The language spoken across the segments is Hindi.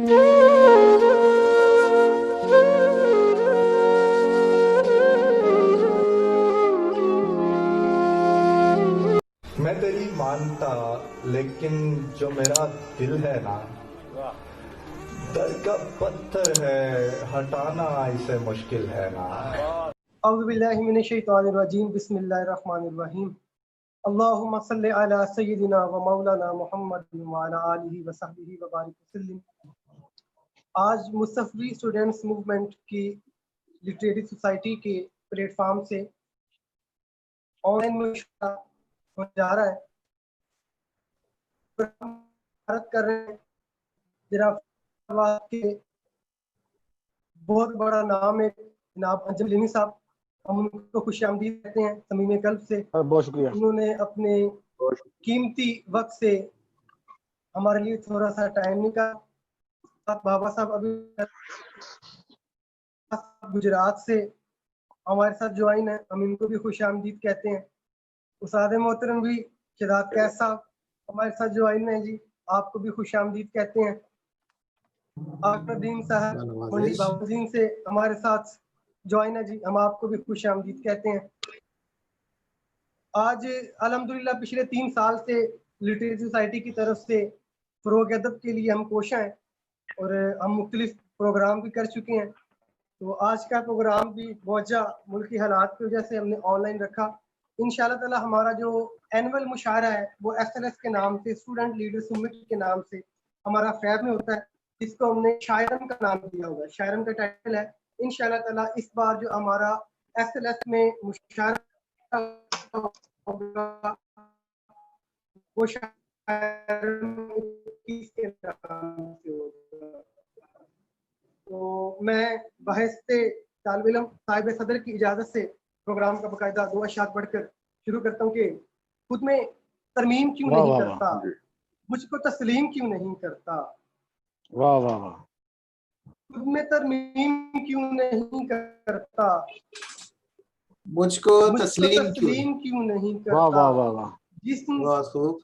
मैं तेरी मानता, लेकिन जो मेरा दिल है ना, दर का पत्थर है, हटाना इसे मुश्किल है ना। औज़ु बिल्लाहि मिनश शैतानिर रजीम, बिस्मिल्लाहिर रहमानिर रहीम। अल्लाहुम्मा सल्लि अला सय्यिदिना व मौलाना मुहम्मद व अला आलिहि व सहबिहि व बारिक वसल्लम। आज मुस्तफ़ी स्टूडेंट्स मूवमेंट की लिटरेरी सोसाइटी के प्लेटफॉर्म से ऑनलाइन मुशावरा होने जा रहा है। भारत कर रहे हैं जनाब के बहुत बड़ा नाम है जनाब अंजुम सलीमी साहब। हम उनको खुशामदीद कहते हैं समीम कल्ब से। बहुत शुक्रिया। उन्होंने अपने कीमती वक्त से हमारे लिए थोड़ा सा टाइम निकाला। बाबा साहब अभी गुजरात से हमारे साथ ज्वाइन है, हम इनको भी खुशामदीद कहते हैं। उस्ताद मोहतरम भी शहजाद कैस साहब हमारे साथ ज्वाइन है जी, आपको भी खुशामदीद कहते हैं। आकरुद्दीन साहब मंडी बाबूदीन से हमारे साथ ज्वाइन है जी, हम आपको भी खुशामदीद कहते हैं। आज अल्हम्दुलिल्लाह पिछले 3 साल से लिटरेरी सोसाइटी की तरफ से फ़रोग़ अदब के लिए हम कोशिश हैं और हम मुख्तलिफ प्रोग्राम भी कर चुके हैं। तो आज का प्रोग्राम भी मौजूदा मुल्की हालात की वजह से हमने ऑनलाइन रखा। इंशाअल्लाह ताला हमारा जो एनुअल मुशायरा है वो SLS के नाम से, स्टूडेंट लीडर समिट के नाम से हमारा फैब में होता है, जिसको हमने शायरन का नाम दिया हुआ है। शायरन का टाइटल है। इंशाअल्लाह ताला इस बार जो हमारा SLS में मुशायरा होगा वो शायरन के नाम से होगा। तो मैं बहसते तालिब इल्म साहिब सदर की इजाज़त से प्रोग्राम का बाकायदा 2 अशार पढ़कर शुरू करता हूँ कि खुद में तरमीम क्यों नहीं करता, मुझको तस्लीम क्यों नहीं करता, वाह वाह वाह, खुद में तरमीम क्यों नहीं करता, मुझको तस्लीम क्यों नहीं वाह करता, वाह वाह वाह, जिस्म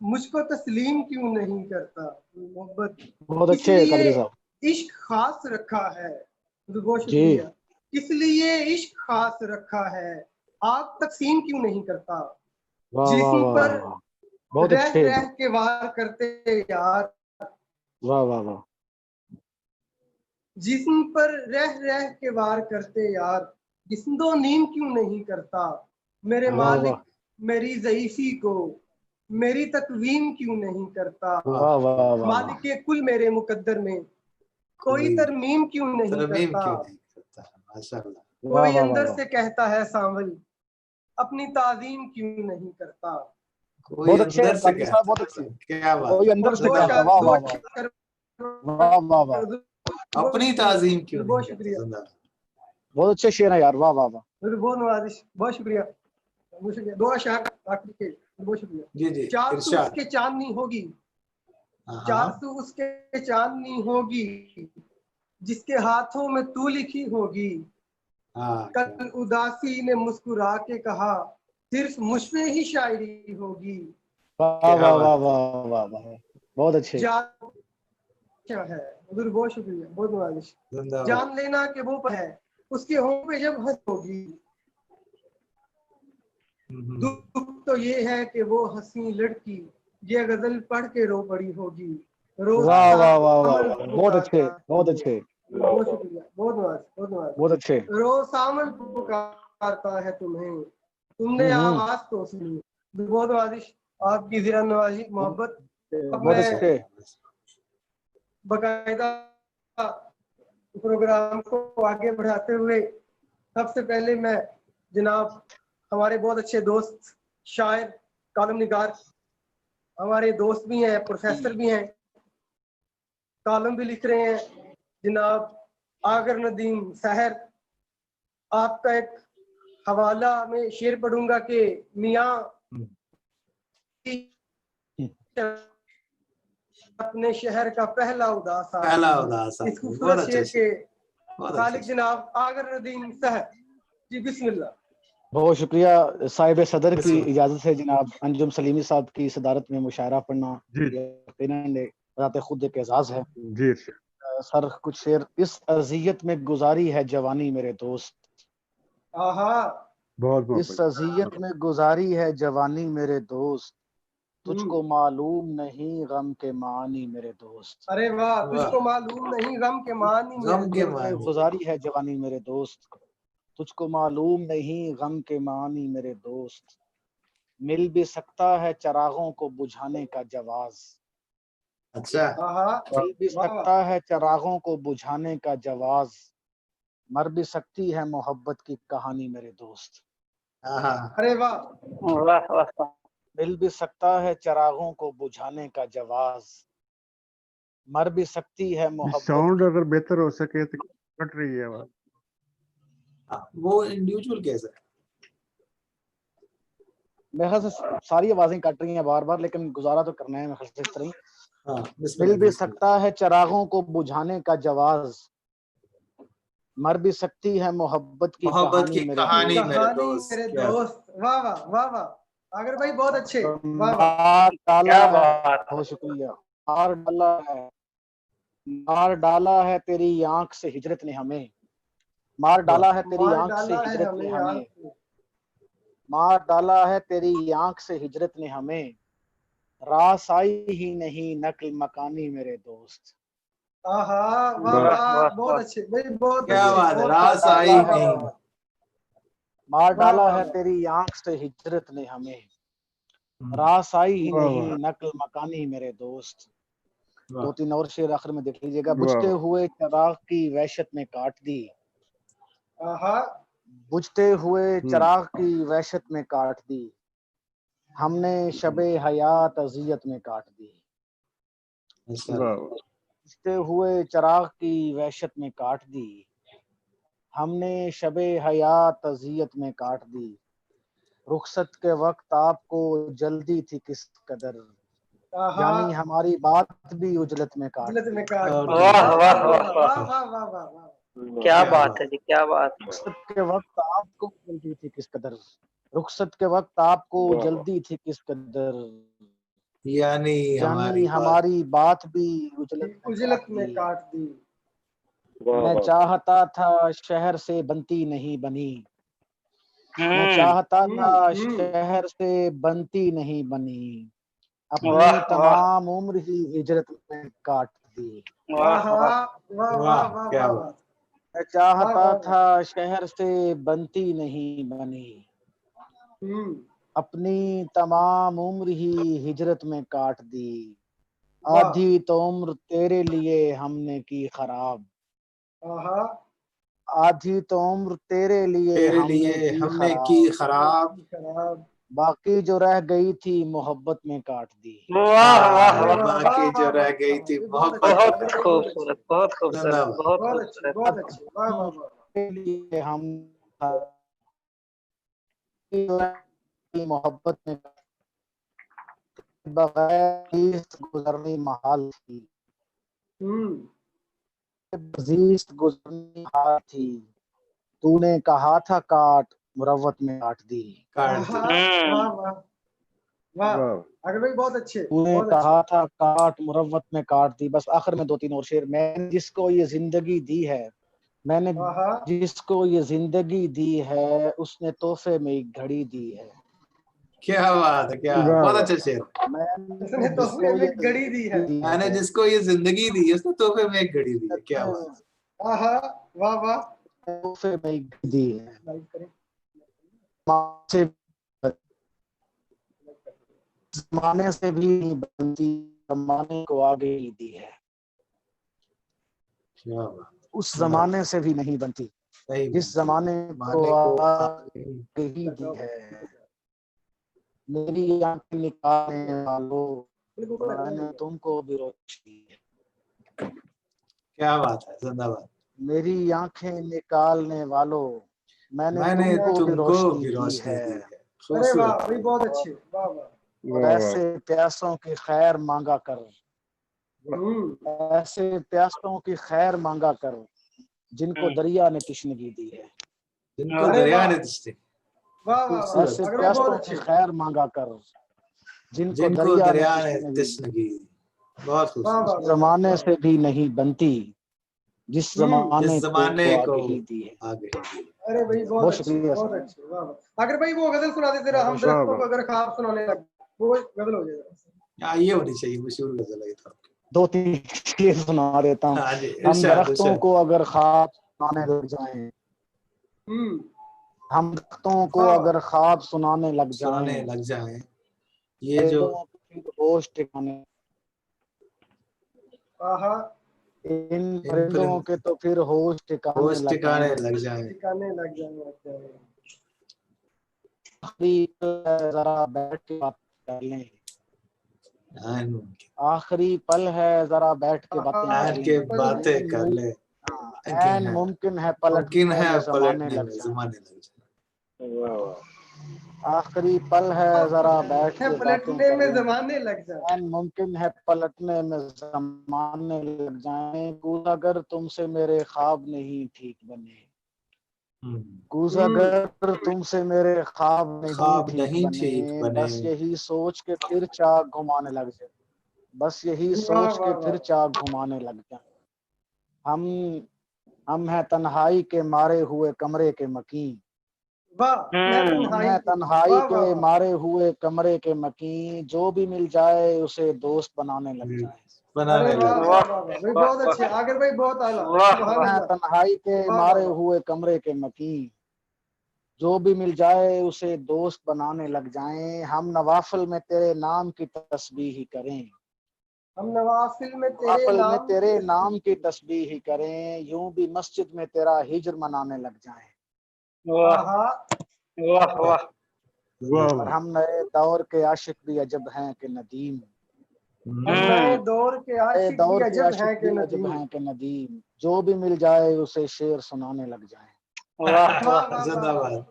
मुझको तस्लीम क्यों नहीं करता। मोहब्बत बहुत अच्छे कदरी साहब। इश्क खास रखा है, बहुत जी शुक्रिया। इसलिए इश्क खास रखा है, आग तकसीम क्यों नहीं करता। वाह वाह जिस्म वाह पर वाह, बहुत रह अच्छे, रह के वार करते यार, वाह वाह वाह, जिस्म पर रह रह के वार करते यार, जिस्म दो नीम क्यों नहीं करता। मेरे वाह मालिक वाह मेरी ज़ईफ़ी को मेरी तकवीम क्यों नहीं करता। वाह वाह वाह, मालिक के कुल मेरे मुकद्दर में कोई तरमीम क्यों नहीं करता। माशाअल्लाह, कोई वाह अंदर वाह, से कहता है सांवल अपनी ताज़ीम क्यों नहीं करता। बहुत अच्छे कदरी साहब, बहुत अच्छे। क्या बात, कोई अंदर से कहता, वाह वाह वाह, वाह वाह वाह, अपनी ताज़ीम क्यों नहीं बहुत करता। शुक्रिया, बहुत अच्छे शेर है यार, वाह वाह वाह, बहुत नवाजिश, बहुत शुक्रिया, बहुत शुक्रिया। 2 अशार आखिरी के, बहुत शुक्रिया। जी जी, चार सू इरशाद। उसके चांदनी होगी, 400 उसके चांदनी होगी, जिसके हाथों में तू लिखी होगी। कल उदासी ने मुस्कुरा के कहा सिर्फ मुझ पे ही शायरी होगी। वाह वाह वाह वाह वाह वाह, बहुत अच्छे। क्या है, बहुत शुक्रिया, बहुत नवाजिश। जान लेना कि वो पर है उसके हों पे जब हंस होगी। दुख तो ये है कि वो हंसी लड़की ये गजल पढ़ के रो पड़ी होगी। वाह वाह वाह वाह, बहुत अच्छे, बहुत अच्छे, बहुत शुक्रिया, बहुत नवाज, बहुत नवाज। बहुत अच्छे। रोज सामन पुकारता है तुम्हें, तुमने आवाज तो सुनी। बहुत नवाजिश, आपकी जिया नवाजी मोहब्बत। अब बहुत मैं अच्छे। बाकायदा प्रोग्राम को आगे बढ़ाते हुए सबसे पहले मैं जनाब हमारे बहुत अच्छे दोस्त शायर कॉलम निगार हमारे दोस्त भी हैं, प्रोफेसर भी हैं, कॉलम भी लिख रहे हैं, जनाब आगर नदीम सहर। आपका एक हवाला में शेर पढ़ूंगा कि मियाँ अपने शहर का पहला उदास। इस खूबसूरत शेर के खालिक जनाब आगर नदीम सहर जी, बिस्मिल्लाह। बहुत शुक्रिया। साहिब सदर की इजाजत से जनाब अंजुम सलीमी साहब की सदारत में मुशायरा पढ़ना यकीनन खुद एक एजाज है। जी सर कुछ शेर। इस अजियत में गुजारी है जवानी मेरे दोस्त, आहा। बहुत इस अजियत में गुजारी है जवानी मेरे दोस्त, तुझको मालूम नहीं गम के मानी मेरे दोस्त। अरे वाह, तुझको मालूम नहीं गम के मानी मेरे गम के दोस्त। मानी। गुजारी है जवानी मेरे दोस्त, तुझको मालूम नहीं गम के मानी मेरे दोस्त। मिल भी सकता है चरागों को बुझाने का जवाज, अच्छा। आहा। मिल भी वाह सकता है चरागों को बुझाने का जवाज, मर भी सकती है मोहब्बत की कहानी मेरे दोस्त। आहा। अरे वाह। वाह वाह वाह। मिल भी सकता है चरागों को बुझाने का जवाज, मर भी सकती है मोहब्बत साउंड की। अगर बेहतर हो सके तो कट रही है आवाज। वो इंडिविजुअल केस है। मेरे ख्याल से सारी आवाजें कट रही हैं बार बार, लेकिन गुजारा तो करना है मेरे ख्याल से इस तरह ही। हाँ, मिल भी सकता है चरागों को बुझाने का जवाज, मर भी सकती है मोहब्बत की मोहब्बत की कहानी मेरे कहानी दोस्त। मेरे मेरे दोस्त। क्या दोस्त। वाह वाह वाह वाह। आगर भाई बहुत अच्छे। वाह वाह। मार डाला क्या है, बात है। बहुत शुक्रिया। मार डाला है, मार डाला है तेरी आंख से हिजरत ने हमें, मार डाला है तेरी मार आंख से डाला है हिजरत ने हमें हमें, यार। मार डाला है तेरी आंख से हिजरत ने हमें, रास आई ही नहीं नक्ल मकानी मेरे दोस्त। आहा। वाह वाह। वाह। वाह बहुत वाह। अच्छे भाई, बहुत क्या अच्छे, बात है, बहुत रास अच्छे। आई वाह वाह नहीं। वाह। मार वाह डाला वाह है वाह। तेरी आंख से हिजरत ने हमें, रास आई ही वाह नहीं वाह नक्ल मकानी मेरे दोस्त। वाह। 2-3 और शेर आखिर में देख लीजिएगा। वाह बुझते वाह। हुए चिराग की वहशत में काट दी, आहा। बुझते हुए चिराग की वहशत में काट दी, हमने शबे हयात अजियत में काट दी। अच्छा। वाह बुझते हुए चिराग की वहशत में काट दी, हमने शबे हयात अजियत में काट दी। रुखसत के वक्त आपको जल्दी थी किस कदर, आहा। यानी हमारी बात भी उजलत में काट जिल्लत दी। में काट और दी। वाह वाह वाह वाह वाह वाह वाह। वाह वाह वाह वाह। क्या क्या बात बात। है जी, क्या बात है। रुखसत के वक्त आपको जल्दी थी किस कदर, रुखसत के वक्त आपको जल्दी थी किस कदर, यानी यानी हमारी बात। हमारी बात भी उजलत में उजलत काट में दी। काट दी। मैं चाहता था शहर से बनती नहीं बनी, मैं चाहता था शहर से बनती नहीं बनी, अपनी वाह वाह तमाम उम्र ही हिजरत में काट दी। वाह आहा। वाह। वाह वाह वाह, वाह क्या वाह बात। वाह। मैं वाह चाहता वाह वाह। था शहर से बनती नहीं बनी, अपनी तमाम उम्र ही हिजरत में काट दी। वाह। आधी तो उम्र तेरे लिए हमने की खराब, आहा। आधी तो उम्र तेरे लिए तेरे हमने लिए की हमने की खराब, खराब, खराब। बाकी जो रह गई थी मोहब्बत में काट दी। वाह वाह अरे वाह। वाह वाह बाकी जो वाह रह वाह। गई थी ये बहुत अच्छे, बहुत अगर भाई बहुत अच्छे, खूबसूरत, बहुत खूबसूरत, धन्यवाद। बहुत बहुत अच्छे, खूबसूरत। बहुत अच्छे। वाह वाह वाह। के लिए हम मोहब्बत में बगैर गुजरनी महाल थी, बजीस्त गुजरनी हार थी, तूने कहा था काट मुरव्वत में काट दी। काट दी। वाह वाह वाह। वाह। अगर भाई बहुत अच्छे, तूने बहुत कहा अच्छे। था काट मुरव्वत में काट दी। बस आखिर में 2-3 और शेर। मैंने जिसको ये जिंदगी दी है, मैंने आहा। जिसको ये जिंदगी दी है, उसने तोहफे में एक घड़ी दी है। क्या बात है, क्या वाह, बहुत वाह। अच्छा शेर। उसने मैंने तोहफे जिसको में ये घड़ी दी है। जिंदगी मैंने जिसको ये जिंदगी दी उसने तोहफे में एक घड़ी दी है। क्या बात। आहा। वाह वाह। तोहफे में एक घड़ी दी है, लाइक करें। जमाने से भी नहीं बनती, जमाने को आगे ही दी है। क्या बात। उस जमाने से भी नहीं बनती, सही जिस जमाने को आगे ही दी है। मेरी आंखें निकालने वालों, मैंने तुमको भी रोशनी है। क्या बात है, जिंदाबाद। मेरी आंखें निकालने वालों, मैंने मैंने तुमको भी तुमको रोशनी भी दी रोशनी है। दी है। अरे वाह खूबसूरत। भाई बहुत अच्छे। वाह वाह। और ऐसे प्यासों की खैर मांगा कर, ऐसे प्यासों की खैर मांगा कर, जिनको दरिया ने तश्नगी दी है। जिनको अरे दरिया वाह। ने दृष्टि। वाह वाह वाह। ऐसे अगर भाई बहुत प्यासों की अच्छे। खैर मांगा कर, जिनको जिनको दरिया ने दरिया ने तश्नगी दी। तृष्णगी दी। बहुत वाह खूबसूरत। वाह वाह। जमाने से भी नहीं बनती, जिस जमाने जिस जमाने को को आगे ही दी है। आगे अरे भाई बहुत बहुत अच्छे, शुक्रिया बहुत सर। अच्छे, वाह वाह। अगर भाई वो गजल सुना देते रहा, हम वाह, दरख्तों वाह। को अगर ख्वाब सुनाने लगे, वो गजल हो जाएगा। ये होनी चाहिए मशहूर गजल है तो। 2-3 ये सुना देता हूँ। हाँ जी, हम इरशाद दरख्तों इरशाद। को अगर ख्वाब सुनाने लग जाएं, हम्म, हम दरख्तों को वाह वाह। अगर ख्वाब सुनाने लग सुनाने जाएं, लग जाए ये जो परिंदों को फिर होश ठिकाने, आहा, इन इन परिंदों के तो फिर होश ठिकाने होश लग ठिकाने जाएं। लग जाए। ठिकाने लग जाए। आखिरी जरा बैठ के बात कर लें, आखिरी पल है जरा बैठ के बातें आहा, कर के लें। बातें कर ले। ऐन मुमकिन है मुमकिन पलटने है में जमाने पलटने लग में जाएं। जमाने लग जाए। वाह वाह। आखिरी पल है जरा बैठ है के बातें पलटने कर में लें। जमाने लग जाए। ऐन मुमकिन है पलटने में जमाने लग जाएं। कूद अगर तुमसे मेरे ख्वाब नहीं ठीक बने, कूद अगर तुमसे मेरे ख्वाब नहीं ख्वाब ठीक नहीं ठीक बने, बने। बस यही सोच के फिर चाक घुमाने लग जाए, बस यही वाह सोच के वाह फिर वाह, चाक घुमाने लग जाए। हम हैं तन्हाई के मारे हुए कमरे के मकीन, वाह मैं हम तन्हाई हैं की, तन्हाई वाह वाह के वाह, मारे हुए कमरे के मकीन, जो भी मिल जाए उसे दोस्त बनाने लग जाए। अरे बनाने वाह लग वाह वाह वाह वाह भाई, वाह बहुत अच्छे आगर भाई, बहुत आला, वाह सुभान वाह। हैं अल्लाह। तन्हाई के वाह वाह मारे वाह, हुए कमरे के मकीन, जो भी मिल जाए उसे दोस्त बनाने लग जाएं। हम नवाफिल में तेरे नाम की तस्बीह ही करें, हम नवाफिल में तेरे नवाफिल में नाम तेरे की नाम की तस्बीह ही करें, यूं भी मस्जिद में तेरा हिज्र मनाने लग जाएं। वाह आहा, वाह वाह। वाह और वाह। हम नए दौर के आशिक भी अजब हैं कि नदीम, हम नए दौर के नए आशिक भी दौर के अजब आशिक हैं कि भी अजब नदीम। हैं कि नदीम, जो भी मिल जाए उसे शेर सुनाने लग जाएं। वाह वाह वाह। वाह वाह जिंदाबाद। वाह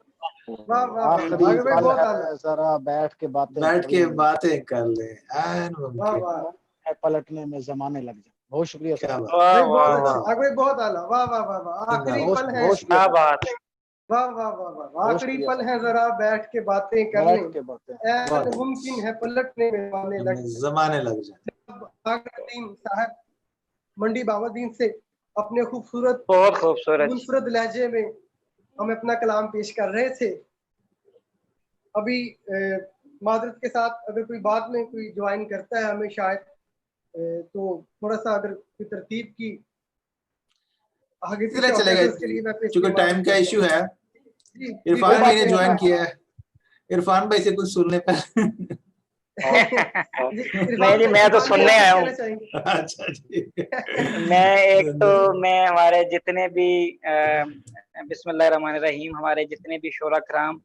वाह वाह, आखिरी आगर भाई पल बहुत आला, है जरा बैठ के बातें बैठ कर के लें, बातें कर ले। ऐन वाह मुमकिन। वाह है पलटने में जमाने लग जाए। बहुत शुक्रिया सर। क्या बात। वाह भाई बहुत वाह अच्छे, वाह। आगर भाई बहुत आला, वाह वाह वाह वाह। आखिरी जिंदाबाद। पल है, बहुत शुक्रिया क्या सर। बात। वाह वाह वाह वाह, बहुत आखिरी शुक्रिया पल सर। है जरा बैठ के बातें कर बैठ लें, के बातें। ऐन मुमकिन है पलटने में आने लग जाए। जमाने लग जाए। आगरदीन साहब मंडी बाबुद्दीन से अपने खूबसूरत बहुत खूबसूरत। मुनफरद लहजे में हम अपना कलाम पेश कर रहे थे। अभी मादरत के साथ अगर कोई बाद में कोई ज्वाइन करता है हमें शायद, तो थोड़ा सा अगर कोई तरतीब की आगे चले पीछे होता है चलेगा तो उसके लिए मैं पेश क्योंकि टाइम का इशू है। जी जी कोई इरफान कोई भाई बात ने बात नहीं ज्वाइन है। नहीं। किया है। इरफान भाई से कुछ सुनने पर। जी, नहीं जी, मैं तो इरफान भाई सुनने आप कुछ आया हूँ। कहना चाहेंगे? अच्छा जी। मैं एक तो मैं हमारे जितने भी बिस्मिल्लाहिर्रहमानिर्रहीम, हमारे जितने भी शोरा कराम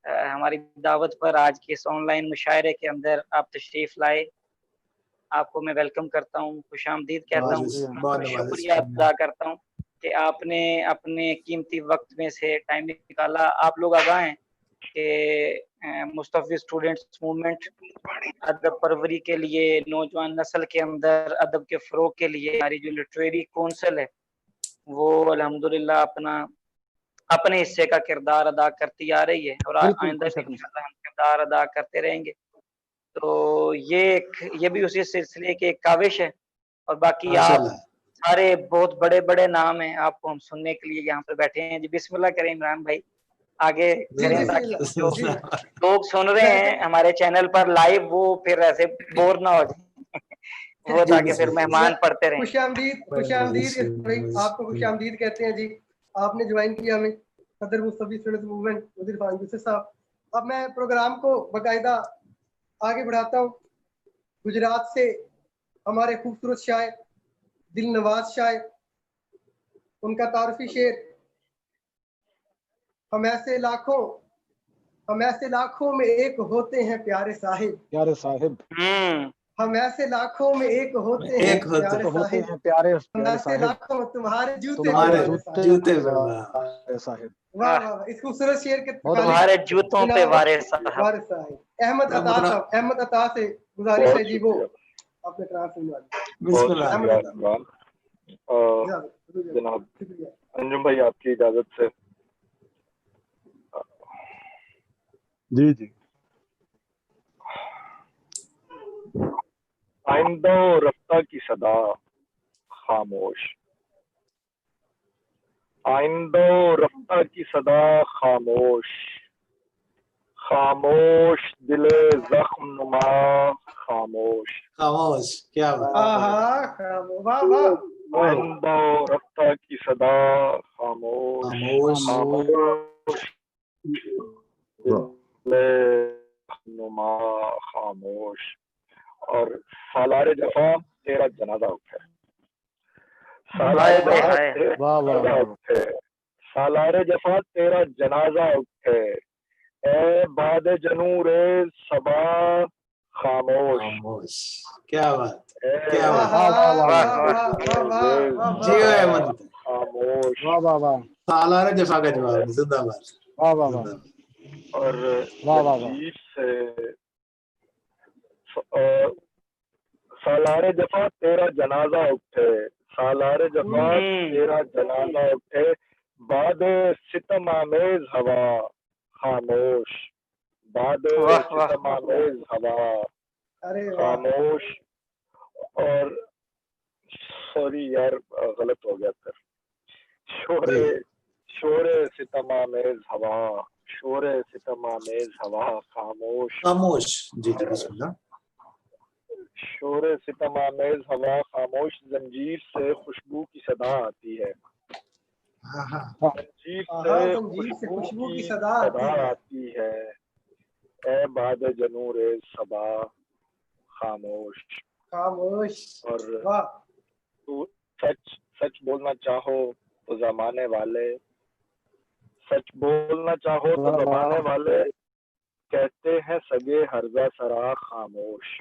हमारी दावत पर आज के इस ऑनलाइन मुशायरे के अंदर आप तशरीफ लाए, आपको मैं वेलकम करता हूँ, खुशामदीद कहता हूँ बहुत और नवाजिश शुक्रिया अदा करता हूँ कि आपने अपने कीमती वक्त में से टाइम निकाला। आप लोग आगाह हैं कि मुस्तफ़ी स्टूडेंट्स मूवमेंट अदब परवरी के लिए, नौजवान नस्ल के अंदर अदब के फ़रोग़ के लिए हमारी जो लिटरेरी कौंसिल है वो अल्हम्दुलिल्लाह अपने हिस्से का किरदार अदा करती आ रही है और बिल्कुल आइंदा कोई भी शक नहीं। इंशाअल्लाह हम किरदार अदा करते रहेंगे। तो ये भी उसी सिलसिले की एक काविश है और बाकी आप माशाल्लाह। सारे बहुत बड़े-बड़े नाम हैं, आपको हम सुनने के लिए यहाँ पे बैठे हैं। जी बिस्मिल्लाह करें इमरान भाई, आगे जी करें ताकि जो जी लोग सुन रहे हैं हमारे चैनल पर लाइव वो फिर ऐसे बोर ना हो जाए। वो जी ताकि फिर मेहमान पढ़ते रहें। खुशामदीद भाई, आपको खुशामदीद कहते हैं जी। आपने ज्वाइन किया हमें, सदर मुस्तफी स्टूडेंट्स मूवमेंट उदिर खान यूसुफ साहब। अब मैं प्रोग्राम को बाकायदा आगे बढ़ाता हूँ। गुजरात से हमारे खूबसूरत शायर, दिल नवाज शायर, उनका तारफी शेर, हम ऐसे लाखों में एक होते हैं प्यारे साहिब। प्यारे साहिब, हम ऐसे लाखों में एक होते हैं एक होते प्यारे तो होते साहिब। हैं प्यारे हम प्यारे ऐसे साहिब, लाखों तुम्हारे जूते पे तुम्हारे तुम्हारे वाले साहिब। जूते जूते पे पे वारे साहिब। वाह वाह वाह, इस खूबसूरत शेर के बहुत खालिक तुम्हारे जूतों पे जनाब वारे साहब। वारिस साहिब अहमद अता मोहतरम साहब, अहमद अता से गुजारिश है जी वो अपने क्लास में बहुत बिस्मिल्लाह। अहमद शुक्रिया अता। इमरान। जनाब शुक्रिया। अंजुम भाई, आपकी इजाजत से जी जी। आइंदा रफ्ता की सदा खामोश, आइंदो रफ्ता की सदा खामोश, खामोश दिले जख्म नुमा, खामोश। खामोश, क्या बात। वाह वाह। आइंदो रफ्ता की सदा खामोश, खामोश, खामोश दिले नुमा, खामोश। और सालारे जफा तेरा जनाजा उठे, सालारे हाय जफा हाय तेरा वाह वाह जनाजा वाह उठे, सालारे जफा तेरा जनाजा उठे, ए बाद जनूरे सबा, खामोश। खामोश, क्या बात, ए क्या बात। वाह वाह वाह वाह वाह वाह जनूरे जियो सबा, अहमद, खामोश। वाह वाह वाह सालारे जफा का जवाब, जिंदाबाद, वाह वाह वाह जिंदाबाद। और वाह वाह वाह जंजीर से सालारे जफा तेरा जनाजा उठे, सालारे जफा तेरा जनाजा उठे, बाद सितम आमेज हवा, खामोश। बाद वाह वाह सितम आमेज हवा, अरे वाह। खामोश। और सॉरी यार, गलत हो गया सर। शोरे शोरे सितम आमेज हवा, शोरे सितम आमेज हवा, खामोश। खामोश, जी जी बिस्मिल्लाह। शोरे सितम आमेज हवा, खामोश। जंजीर से खुशबू की सदा आती है, हाँ हाँ, जंजीर जंजीर से से खुशबू की सदा सदा आती है, ए बाद जनूरे सबा, खामोश। खामोश। और वाह। तू सच सच बोलना चाहो तो जमाने वाले, सच बोलना चाहो तो वाह जमाने वाह वाले, कहते हैं सगे हर्जा सरा, खामोश।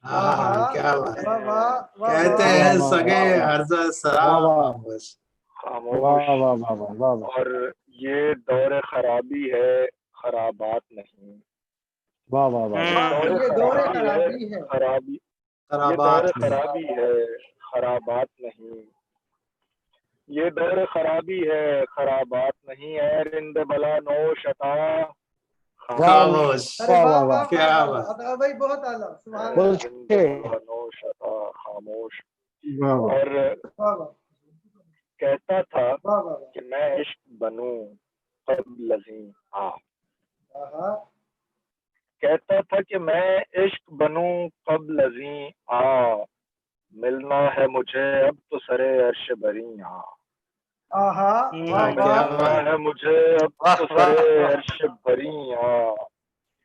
हाँ हाँ, क्या बात। वाह वाह कहते वाह हैं वाह सगे वाह हर्जा सरा, वाह वाह खामोश। खामोश। वाह वाह वाह वाह वाह वाह और ये दौर खराबी है, खराबात नहीं। वाह वाह वाह ये दौरे खराबी है। खराबी, ये खराबात दौर नहीं। खराबी है, खराबात नहीं। ये दौर खराबी है, खराबात नहीं है। रिंद बला नो शता, खामोश, अरे वाह वाह वाह वाह वाह क्या वाह बात। वाह भाई, बहुत आला, सुभान बोल अल्लाह। रिंद के बला नो शता, खामोश। वाह वाह और वाह वाह कहता था वाह वाह कि मैं इश्क बनूं कब लजी आ, वाह। कहता था कि मैं इश्क बनूं कब लजी आ, मिलना है मुझे अब तो सरे अर्श बरी आ, आहा वाह क्या वाह मिलना बात। है मुझे अब वाह तो वाह सरे वाह अर्श बरी आ,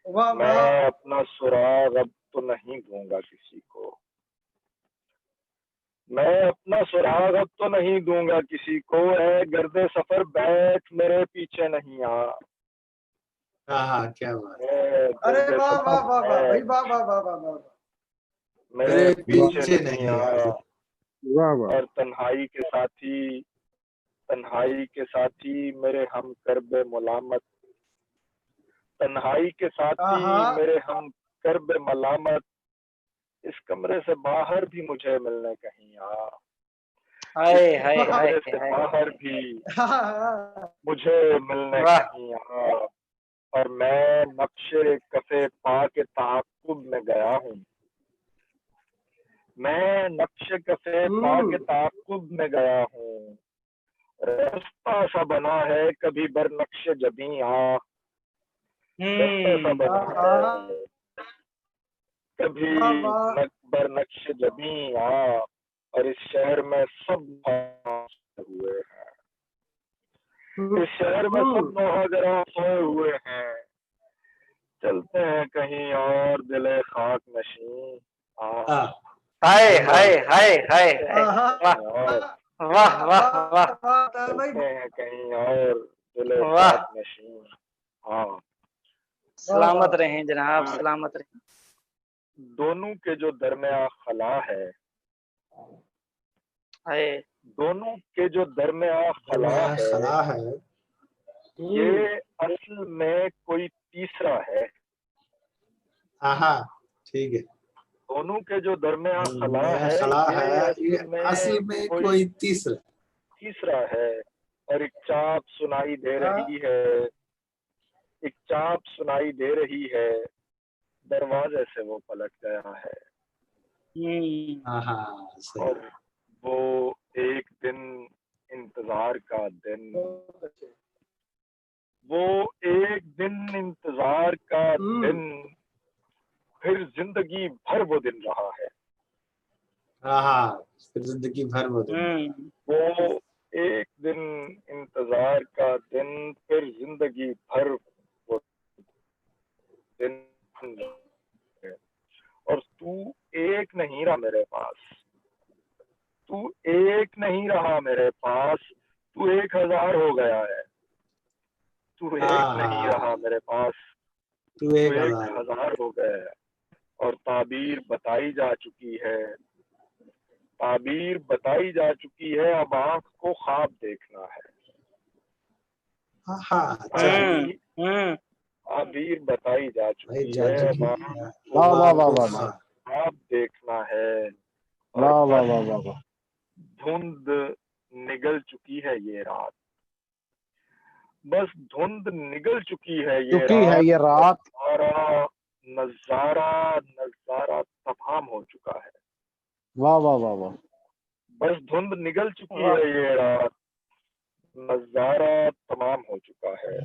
वाह मैं वाह। अपना सुराग अब तो नहीं दूंगा किसी को, मैं अपना सुराग अब तो नहीं दूंगा किसी को, है गर्दे सफर बैठ मेरे पीछे नहीं आ, हाँ हाँ, क्या बात। अरे गर्दे वाह सफर वाह वाह वाह भाई, बैठ वाह वाह वाह वाह वाह। मेरे मेरे पीछे पीछे नहीं नहीं आ, आ। वाह वाह और तन्हाई के साथी, तन्हाई के साथी मेरे हम करब मुलामत, तन्हाई के साथी आहा मेरे हम करब मलामत, इस कमरे से बाहर भी मुझे मिलने कहीं आ, हाय इस हाय हाय कमरे से हाय बाहर भी हाँ, मुझे मिलने वाह कहीं आ। और मैं नक्शे कफे पा के ताकुब में गया हूँ, मैं नक्शे कफे पा के ताकुब में गया हूँ, रास्ता सा बना है कभी बर नक्शे जबी आ, रास्ता सा बना है कभी वाह वाह बर नक्शे जबी आ, और इस शहर में सब हुए हैं, इस शहर में सब नौजवान सोए हुए हैं, चलते हैं कहीं और दिले खाक नशीं आ, हाँ, हाय हाय हाय हाय हाय आहा वाह वाह वाह वाह वाह भाई, चलते हैं कहीं और दिले वाह खाक नशीं। हाँ, सलामत रहें जनाब, सलामत रहें। दोनों के जो दरमिया खला है, हाय दोनों के जो दरमिया खला है, खला है। ये असल में कोई तीसरा है, हाँ हाँ, ठीक है। दोनों के जो दरमिया खला मैं है, खला है, ये ये असल में कोई तीसरा तीसरा है। और एक चाप सुनाई दे रही है, एक चाप सुनाई दे रही है, दरवाजे से वो पलट गया है, हाँ हाँ, सही। और वो एक दिन इंतजार इंतजार का दिन, बहुत अच्छे। वो एक दिन इंतजार का दिन, फिर जिंदगी भर वो दिन रहा है। हाँ, फिर जिंदगी भर वो दिन। वो एक दिन इंतजार का दिन, फिर जिंदगी भर वो दिन है। और तू एक नहीं रहा मेरे पास, तू एक नहीं रहा मेरे पास, तू 1000 हो गया है। तू एक नहीं रहा मेरे पास, तू तू 1000 1000 हो गया है। और ताबीर बताई जा चुकी है, ताबीर बताई जा चुकी है, अब आंख को ख्वाब देखना है। ताबीर बताई जा चुकी है, अब आंख को वाह वाह वाह वाह वाह ख्वाब देखना है। और वाह वाह बस वाह वाह वाह धुंध निगल चुकी है ये रात, बस धुंध निगल चुकी है ये रात, सारा नजारा नजारा तमाम हो चुका है। वाह वाह वाह वाह बस धुंध निगल चुकी है ये रात, नजारा तमाम हो चुका है।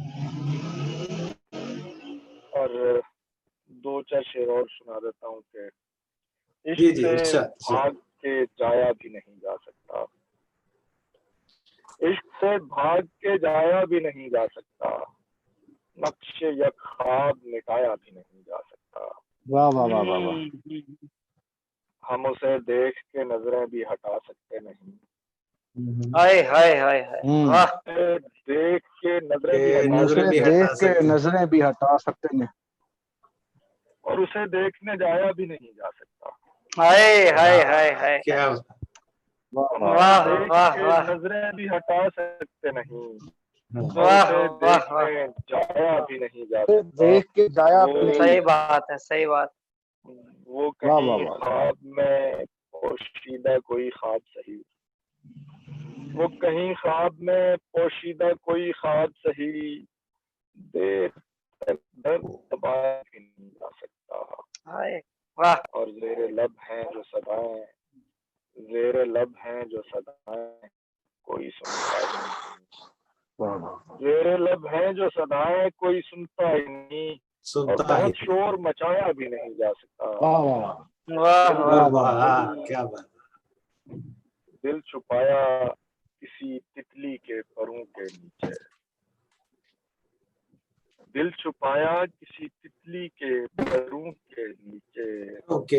और 2-4 शेर और सुना देता हूँ कि इश्क से भाग के जाया भी नहीं जा सकता, इश्क से भाग के जाया भी नहीं जा सकता, नक्शे या ख्वाब मिटाया भी नहीं जा सकता। वाह वाह वाह वाह वाह हम उसे देख के नजरें भी हटा सकते नहीं, हाय हाय हाय हाय, वाह। देख के नजरें भी हटा उसे सकते देख के नजरें भी हटा सकते हैं, और उसे देखने जाया भी नहीं जा सकता। हाय हाय हाय हाय, क्या वाह वाह देख वाह के वाह, नजरें भी हटा सकते नहीं, और वाह उसे वाह वाह, देखने जाया भी नहीं जा उसे सकता। देख के जाया भी नहीं। सही बात है, सही बात। वो वाह वाह कहीं वाह ख्वाब में पोशीदा कोई ख्वाब सही, वो कहीं ख्वाब में पोशीदा कोई ख्वाब सही, देर तक दर्द दबाया भी नहीं जा सकता। हाय वाह, और ज़ेरे लब हैं जो सदाएं, ज़ेरे लब हैं जो सदाएं कोई सुनता ही नहीं, वाह वाह ज़ेरे लब हैं जो सदाएं कोई सुनता ही नहीं, और बहुत शोर मचाया भी नहीं जा सकता। वाह वाह वाह वाह, वाह, क्या बात। दिल छुपाया किसी तितली के परों के नीचे, दिल छुपाया किसी तितली के परों के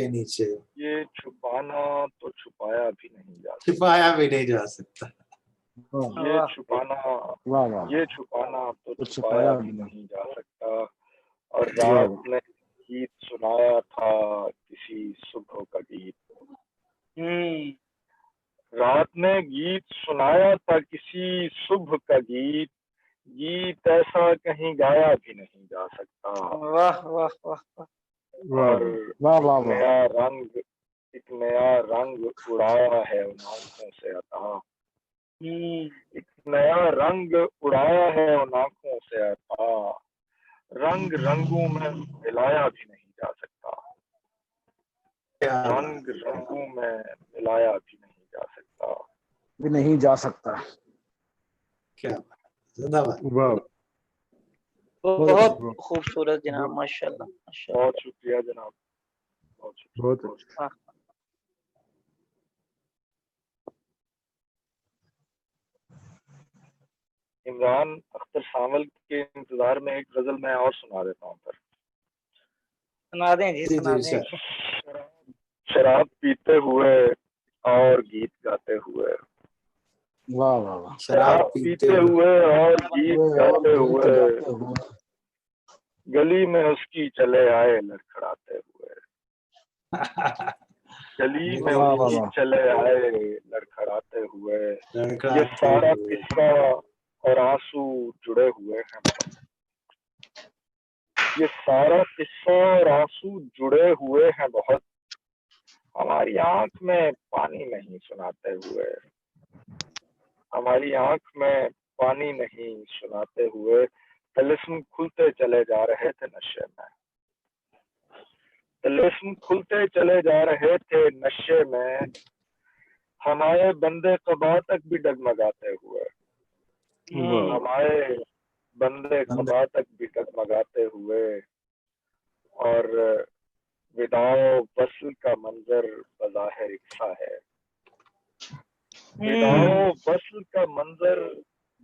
नीचे, ये छुपाना तो छुपाया भी नहीं जा सकता, छुपाया भी नहीं जा सकता। ये छुपाना, वाह वाह ये छुपाना तो छुपाया भी नहीं जा सकता। और रात ने गीत सुनाया था किसी सुबह का गीत, रात ने गीत सुनाया था किसी सुबह का गीत, गीत ऐसा कहीं गाया भी नहीं जा सकता। वाह वाह वाह, और वाह वाह एक नया रंग उड़ाया है उन आंखों से अता, एक नया रंग उड़ाया है उन आंखों से अता, रंग रंगों में मिलाया भी नहीं जा सकता, रंग रंगों में मिलाया भी नहीं जा सकता, भी नहीं जा सकता। क्या जिंदाबाद। वाह बहुत खूबसूरत जनाब, माशाल्लाह माशाल्लाह। बहुत शुक्रिया जनाब, बहुत शुक्रिया। बहुत हाँ। इमरान अख्तर सावल के इंतजार में एक गजल मैं और सुना देता हूँ। पर सुना दें जी, सुना दें। शराब पीते हुए और गीत गाते हुए, वाह वाह वाह शराब पीते हुए और गीत गाते हुए, गली में उसकी चले आए लड़खड़ाते हुए, गली में उसकी चले आए लड़खड़ाते हुए, ये सारा किस्सा और आंसू जुड़े हुए हैं बहुत, ये सारा किस्सा और आंसू जुड़े हुए हैं बहुत, हमारी आंख में पानी नहीं सुनाते हुए, हमारी आंख में पानी नहीं सुनाते हुए, तिलिस्म खुलते चले जा रहे थे नशे में, तिलिस्म खुलते चले जा रहे थे नशे में, हमारे बंदे कबा तक भी डगमगाते हुए, हमारे बंदे खुदा तक भी डगमगाते हुए, और विदाओ वस्ल का मंजर बज़ाहिर इक्सा है। विदाओ वस्ल का मंजर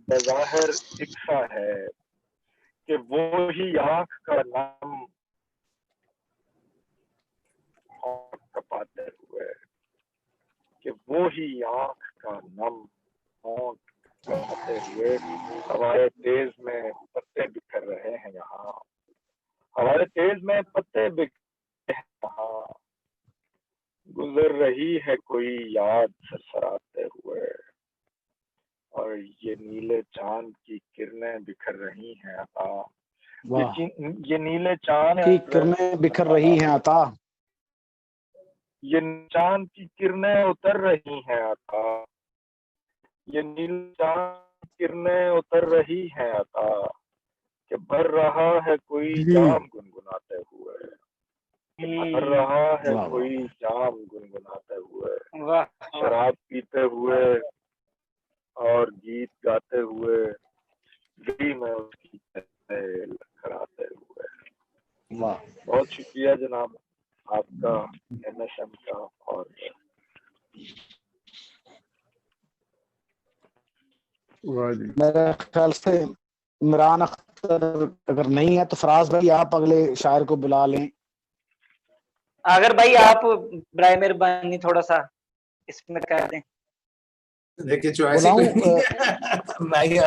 बज़ाहिर इक्सा है कि वो ही आँख का नम होंठ कपाते हुए, कि वो ही आँख का नम होंठ कपाते हुए हमारे तेज में पत्ते बिखर रहे हैं यहाँ, हमारे तेज में पत्ते बिखर रहे हैं यहाँ। गुजर रही है कोई याद सरसराते हुए, और ये नीले चांद की किरणें बिखर रही हैं अता। वाह, ये नीले चांद की किरणें बिखर रही हैं अता, ये चांद की किरणें उतर रही हैं अता, ये नीले चांद की किरणें उतर रही हैं अता, कि भर रहा है कोई जाम गुनगुनाते हुए, भर रहा है वाह, कोई जाम गुनगुनाते हुए, वाह शराब पीते हुए और गीत गाते हुए, गली में उसकी चहल लड़खड़ाते हुए। वाह। बहुत शुक्रिया जनाब आपका, MSM का। और वाह जी, मेरे ख्याल से इमरान अख्तर अगर नहीं है तो फराज भाई आप अगले शायर को बुला लें। अगर भाई आप बराए मेहरबानी थोड़ा सा इसमें कर दें। देखिए चॉइस बुलाऊं मैं ही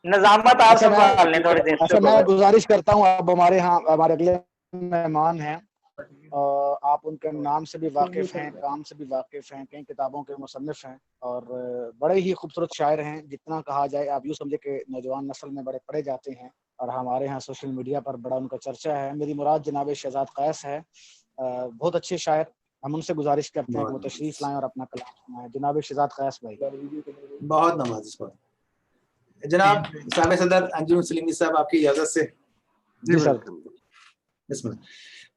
नजामत आप संभाल लें थोड़ी देर। अच्छा, मैं गुजारिश करता हूँ, अब हमारे यहाँ हमारे अगले मेहमान हैं, आप उनके नाम से भी वाकिफ हैं, काम से भी वाकिफ हैं, कई किताबों के मुसन्निफ हैं और बड़े ही खूबसूरत शायर हैं। जितना कहा जाए आप यूँ समझे कि नौजवान नस्ल में बड़े पढ़े जाते हैं और हमारे यहाँ सोशल मीडिया पर बड़ा उनका चर्चा है। मेरी मुराद जनाब शहजाद कैस है, बहुत अच्छे शायर। हम उनसे गुजारिश करते हैं कि वो तशरीफ लाएं और अपना कलाम सुनाएं। जनाब शहजाद कैस भाई। बहुत नवाजिश जनाब। सामे सदर अंजुम सलीमी साहब आपकी इजाजत से जी सर। बिस्मिल्लाह।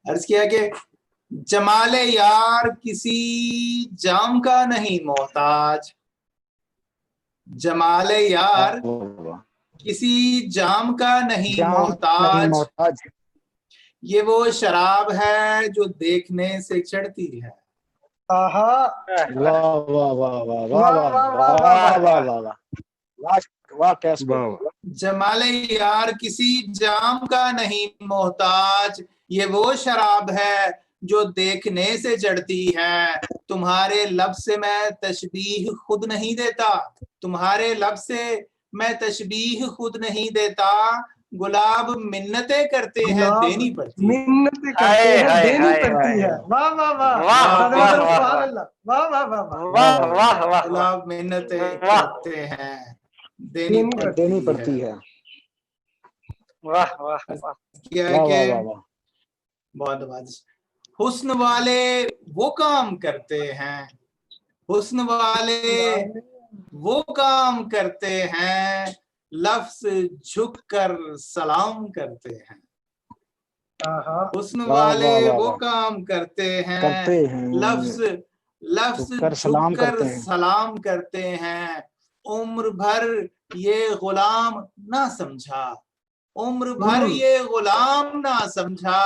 अर्ज किया कि जमाले यार किसी जाम का नहीं मोहताज, जमाले यार किसी जाम का नहीं मोहताज, ये वो शराब है जो देखने से चढ़ती है। वाह वाह वाह वाह वाह वाह वाह वाह वाह कैसे। जमाले यार किसी जाम का नहीं मोहताज, ये वो शराब है जो देखने से चढ़ती है। तुम्हारे लब से मैं तशबीह खुद नहीं देता, तुम्हारे लब से मैं तशबीह खुद नहीं देता। गुलाब मिन्नतें करते हैं देनी पड़ती, मिन्नतें करते हैं देनी पड़ती है। वाह वाह वाह वाह वाह वाह। गुलाब मिन्नतें करते हैं देनी पड़ती है। वाह वाह वाह। क्या है कि बहुत नवाज। हुस्न वाले वो काम करते हैं, हुस्न वाले वो काम करते हैं, लफ्ज झुक कर सलाम करते हैं। हुस्न वाले वो काम करते हैं, लफ्ज झुक कर सलाम करते हैं। उम्र भर ये गुलाम ना समझा, उम्र भर ये गुलाम ना समझा,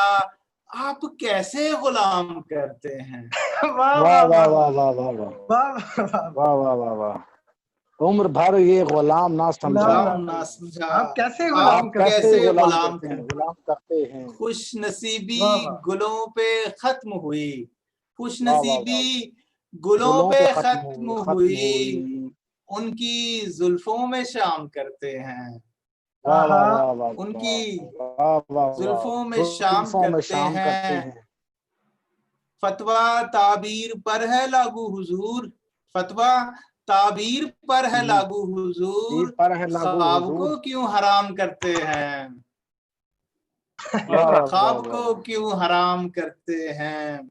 आप कैसे गुलाम करते हैं। वाह वाह वाह वाह वाह वाह वाह वाह वाह वाह। उम्र भर ये गुलाम ना समझा, आप कैसे गुलाम करते हैं। खुश नसीबी गुलों पे खत्म हुई, खुश नसीबी गुलों पे खत्म हुई, उनकी जुल्फों में शाम करते हैं। उनकी जुल्फों में शाम करते हैं। फतवा ताबीर पर है लागू हुजूर, फतवा ताबीर पर है लागू हुजूर, ख्वाब को क्यों हराम करते हैं, ख्वाब को क्यों हराम करते हैं।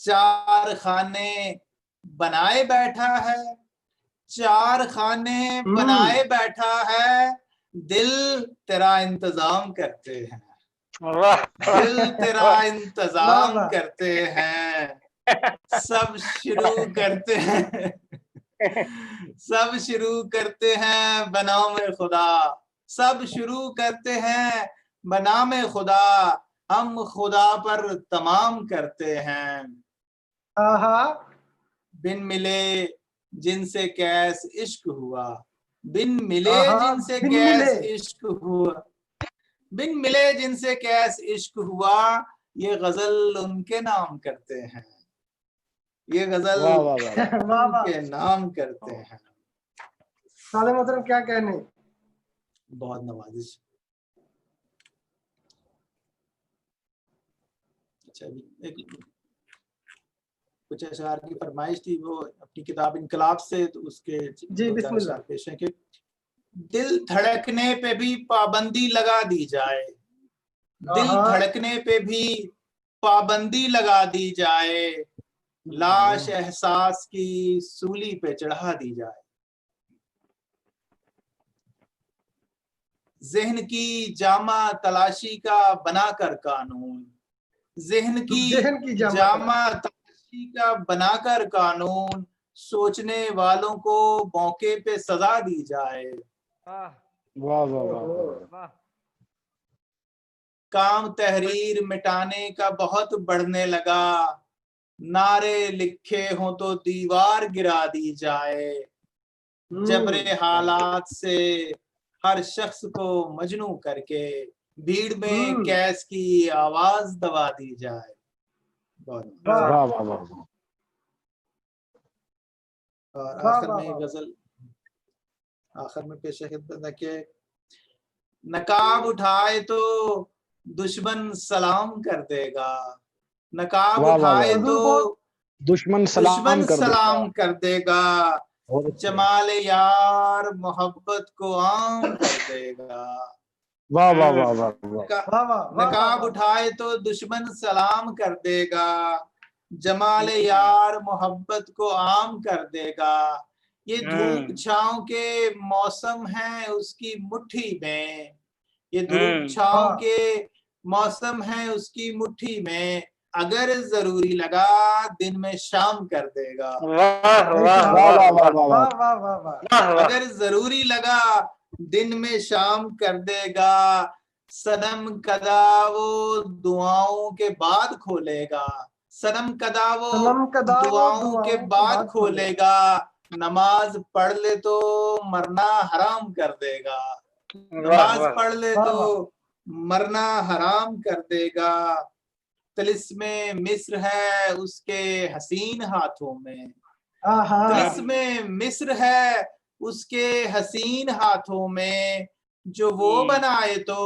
चार खाने बनाए बैठा है, चार खाने बनाए बैठा है, दिल तेरा इंतजाम करते हैं, दिल तेरा इंतजाम करते हैं। सब शुरू करते हैं, सब शुरू करते हैं बनाओ में खुदा, सब शुरू करते हैं बना में खुदा, हम खुदा पर तमाम करते हैं। आहा, बिन मिले जिनसे कैस इश्क हुआ, बिन मिले आहा, जिनसे बिन कैस मिले। इश्क हुआ, बिन मिले जिनसे कैस इश्क हुआ, ये गजल उनके नाम करते हैं, ये गजल वाह वाह वाह वाह। वाह वाह, उनके नाम करते हैं। साले मोहतरम क्या कहने। बहुत नवाजिश। अच्छा, एक कुछ अशआर की फरमाइश थी, वो अपनी किताब इनकलाब से, तो उसके जी, दो चार बिस्मिल्लाह। अशआर पेश हैं कि दिल धड़कने पे भी पाबंदी लगा दी जाए, दिल आहा, धड़कने पे भी पाबंदी लगा दी जाए, लाश एहसास की सूली पे चढ़ा दी जाए, ज़हन की जामा तलाशी का बनाकर कानून, ज़हन की जहन की जामा जामा तलाशी का बनाकर कानून, सोचने वालों को मौके पे सजा दी जाए, वाह वाह वाह ओहो, वाह। काम तहरीर मिटाने का बहुत बढ़ने लगा, नारे लिखे हों तो दीवार गिरा दी जाए, जबरे हालात से हर शख्स को मजनू करके भीड़ में कैस की आवाज दबा दी जाए। बहुत वाह वाह वाह वाह वाह। और वाह आखिर वाह में वाह। गजल, आखिर में पेश खिदमत है कि नकाब उठाए तो दुश्मन सलाम कर देगा, नकाब वाह वाह वाह। उठाए हुजूर तो बहुत दुश्मन सलाम दुश्मन कर देगा। सलाम कर देगा, बहुत अच्छे। जमाल यार मोहब्बत को आम कर देगा। वाह वाह वाह वाह वाह। वाह वाह वाह नकाब वाह। उठाए तो दुश्मन सलाम कर देगा, जमाल यार मोहब्बत को आम कर देगा, ये धूप छांव के मौसम है उसकी मुट्ठी में, ये धूप छांव वाह के मौसम है उसकी मुट्ठी में, अगर जरूरी लगा दिन में शाम कर देगा। वाह भाई वाह साहब, वाह वाह वाह वाह वाह वाह। वाह वाह वाह। वाह वाह। अगर जरूरी लगा दिन में शाम कर देगा, सनम कदा वो दुआओं के बाद खोलेगा, सनम कदा वो सनम कदा वो दुआओं के बाद खोलेगा, नमाज पढ़ ले तो मरना हराम कर देगा, वाह नमाज वाह। पढ़ ले वाह तो वाह। मरना हराम कर देगा, तिलिस्मे मिस्र है उसके हसीन हाथों में, आहा, तिलिस्मे मिस्र है उसके हसीन हाथों में, जो वो बनाए तो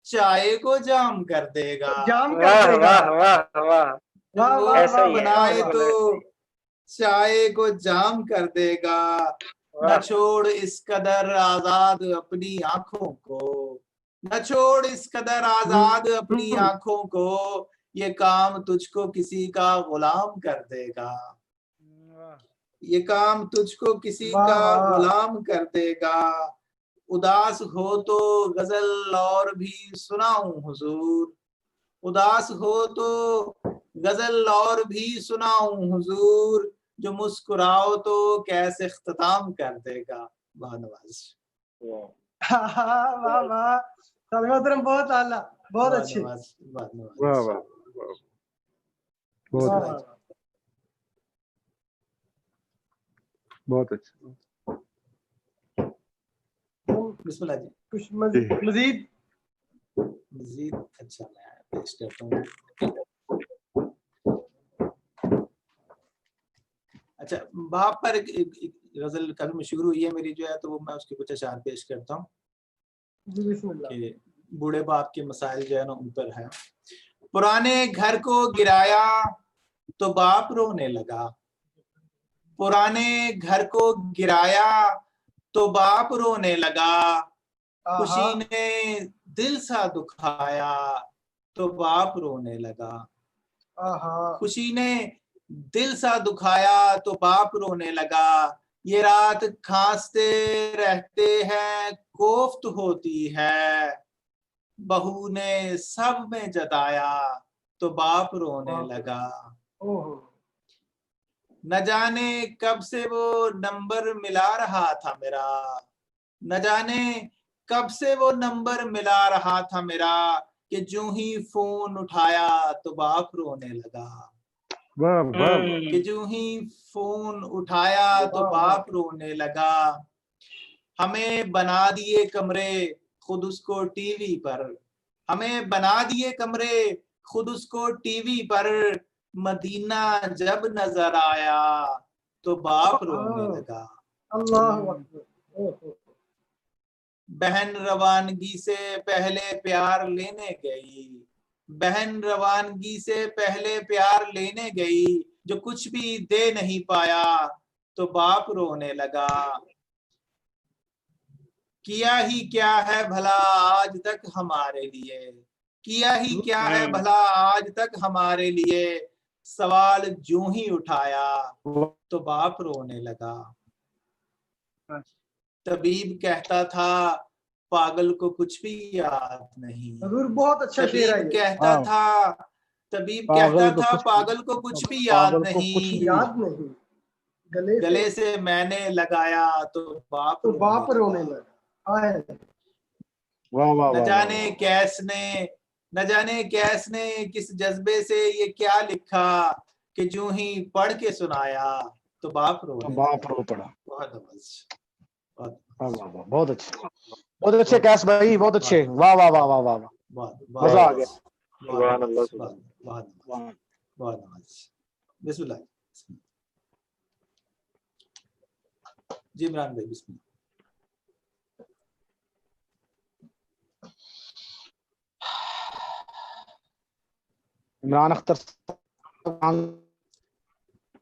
चाय को जाम कर देगा, जाम कर वाह देगा। वाह वाह वाह। वाह वो वाह ऐसा वाह ही है, वाह बनाए वाह। तो चाय को जाम कर देगा, न वाह। छोड़ इस कदर आजाद अपनी आंखों को, न छोड़ इस कदर आजाद अपनी आंखों को, ये काम तुझको किसी का गुलाम कर देगा, ये काम तुझको किसी वाह का वाह। गुलाम कर देगा, उदास हो तो गजल और भी सुनाऊं हुजूर, उदास हो तो गजल और भी सुनाऊं हुजूर, जो मुस्कुराओ तो कैसे इख्तिताम कर देगा। बहुत नवाज, वाह वाह। साले मोहतरम बहुत आला, बहुत बहुत अच्छे। नवाज, बहुत वाह नवाज। वाह वाह। बहुत वाह अच्छा, वाह। बहुत अच्छा। बिस्मिल्लाह जी। कुछ मजीद मजीद अच्छा मैं पेश करता हूँ। अच्छा, वहां पर एक गजल काफी मशहूर हुई है मेरी जो है, तो वो मैं उसके कुछ अशार पेश करता हूँ जी, बिस्मिल्लाह। कि बूढ़े बाप के मसाइल जो है ना उन पर है। पुराने घर को गिराया तो बाप रोने लगा, पुराने घर को गिराया तो बाप रोने लगा, आहा, खुशी ने दिल सा दुखाया तो बाप रोने लगा, आहा, खुशी ने दिल सा दुखाया तो बाप रोने लगा, ये रात खांसते रहते हैं कोफ्त होती है, बहू ने सब में जताया तो बाप रोने लगा, ओहो, न जाने कब से वो नंबर मिला रहा था मेरा, न जाने कब से वो नंबर मिला रहा था मेरा, कि जो ही फोन उठाया तो बाप रोने लगा, वाह वाह वाह। कि जो ही फोन उठाया तो वाह, बाप रोने लगा। हमें बना दिए कमरे खुद उसको टीवी पर, हमें बना दिए कमरे खुद उसको टीवी पर, मदीना जब नजर आया तो बाप रोने लगा। अल्लाह अकबर। ओहो। बहन रवानगी से पहले प्यार लेने गई, बहन रवानगी से पहले प्यार लेने गई, जो कुछ भी दे नहीं पाया तो बाप रोने लगा। किया ही क्या है भला आज तक हमारे लिए, किया ही क्या है भला आज तक हमारे लिए, सवाल जो ही उठाया तो बाप रोने लगा। तबीब कहता था पागल को कुछ भी याद नहीं, हजूर बहुत अच्छा शेर है तबीब ये। कहता हाँ, था, तबीब पागल कहता को था कुछ पागल को कुछ भी याद पागल को कुछ नहीं, भी याद नहीं, गले गले से से मैंने लगाया तो बाप तो बाप रोने लगा। लगा। आए वाह वाह न वाह जाने वाह। कैस ने, न जाने कैस ने किस जज्बे से ये क्या लिखा, कि जो ही पढ़ के सुनाया तो बाप तो रोने बाप लगा। रो पड़ा। बहुत नवाज, बहुत वाह नवाज, वाह वाह, बहुत अच्छे, बहुत अच्छे बहुत कैस भाई, बहुत अच्छे। बहुत वाह वाह वाह वाह वाह वाह, बहुत मजा आ बहुत गया। बहुत सुभान अल्लाह, नवाज, सुभान बहुत नवाज, वाह। बहुत नवाज। बिस्मिल्लाह जी, इमरान भाई बिस्मिल्लाह। इमरान अख्तर।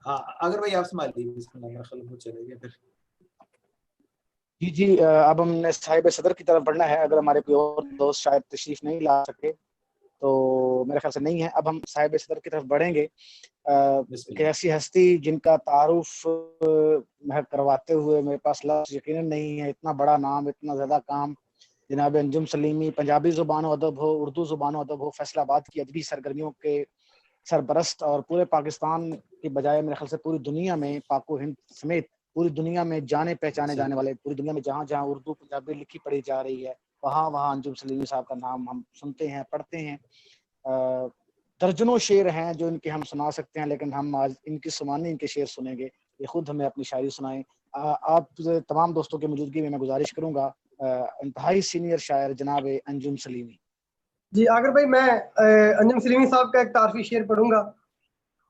हाँ अगर भाई आप संभालिए, बिस्मिल्लाह, मेरा ख्याल वो चले गया फिर। जी जी, अब हमने साहिब सदर की तरफ बढ़ना है। अगर हमारे कोई और दोस्त शायद तशरीफ नहीं ला सके तो मेरे ख्याल से नहीं है। अब हम साहिब सदर की तरफ बढ़ेंगे। कि ऐसी हस्ती जिनका तारुफ करवाते हुए मेरे पास लफ्ज़ यकीनन नहीं है। इतना बड़ा नाम, इतना ज़्यादा काम। जनाब अंजुम सलीमी, पंजाबी ज़ुबान अदब हो, उर्दू ज़ुबान अदब हो, फैसलाबाद की अदबी सरगर्मियों के सरपरस्त और पूरे पाकिस्तान की बजाय मेरे ख्याल से पूरी दुनिया में, पाको हिंद समेत पूरी दुनिया में जाने पहचाने जाने वाले, पूरी दुनिया में जहाँ जहाँ उर्दू पंजाबी लिखी पढ़ी जा रही है वहाँ वहाँ अंजुम सलीमी साहब का नाम हम सुनते हैं, पढ़ते हैं। दर्जनों शेर हैं जो इनके हम सुना सकते हैं, लेकिन हम आज इनकी सुनाने, इनके शेर सुनेंगे। ये खुद हमें अपनी शायरी सुनाएं। आप तमाम दोस्तों की मौजूदगी में मैं गुजारिश करूंगा, इंतहाई सीनियर शायर जनाब अंजुम सलीमी। जी आगर भाई, मैं अंजुम सलीमी साहब का एक तारफी शेर पढ़ूंगा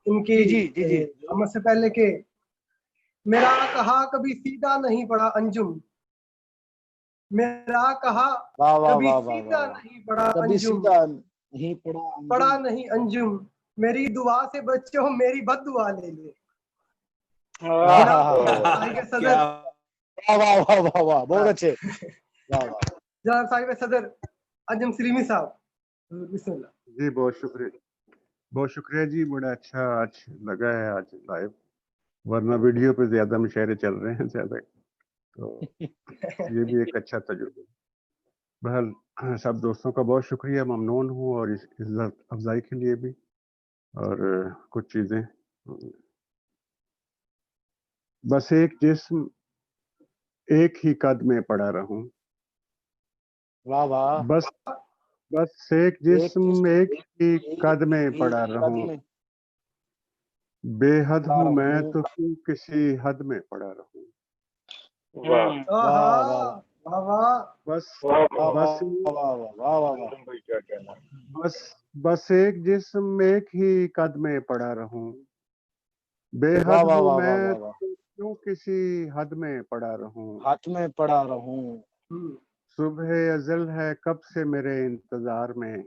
इनकी जी जी जी जी। आमद से पहले के। मेरा कहा कभी सीधा नहीं पड़ा अंजुम, मेरा कहा वाह वाह कभी वाह वाह सीधा वाह, नहीं पड़ा कभी अंजुम, सीधा नहीं पड़ा अंजुम। पड़ा नहीं अंजुम, मेरी दुआ से बच्चों मेरी बद दुआ ले ले। जनाब साहिब क्या सदर, वाह वाह वाह वाह वाह, बहुत अच्छे। वाह वाह। जनाब साहिब सदर अंजुम सलीमी साहब, बिस्मिल्लाह। जी बहुत शुक्रिया जी। बड़ा अच्छा आज लगा है आज लाइव, वरना वीडियो पे ज्यादा मुशायरे चल रहे हैं ज्यादा, तो ये भी एक अच्छा तजुर्बा। बहरहाल सब दोस्तों का बहुत शुक्रिया, ममनून हूँ और इस इज्जत अफजाई के लिए भी। और कुछ चीजें, बस एक जिस्म एक ही कद में पड़ा रहूं, वाह वाह। बस बस एक जिस्म एक ही कद में पड़ा रहूं, बेहद हूँ मैं तो क्यों किसी हद में पड़ा रहूं। वाह आहा, वाह वाह वाह। बस वाह वाह, बस वाह वाह। तुम भाई क्या कहना है? बस बस एक जिस्म एक ही कद में पड़ा रहूं, बेहद वाह हूँ वाह मैं वाह वाह, तो क्यों किसी हद में पड़ा रहूं। हाथ में पड़ा रहूं। सुबह अज़ल है कब से मेरे इंतजार में,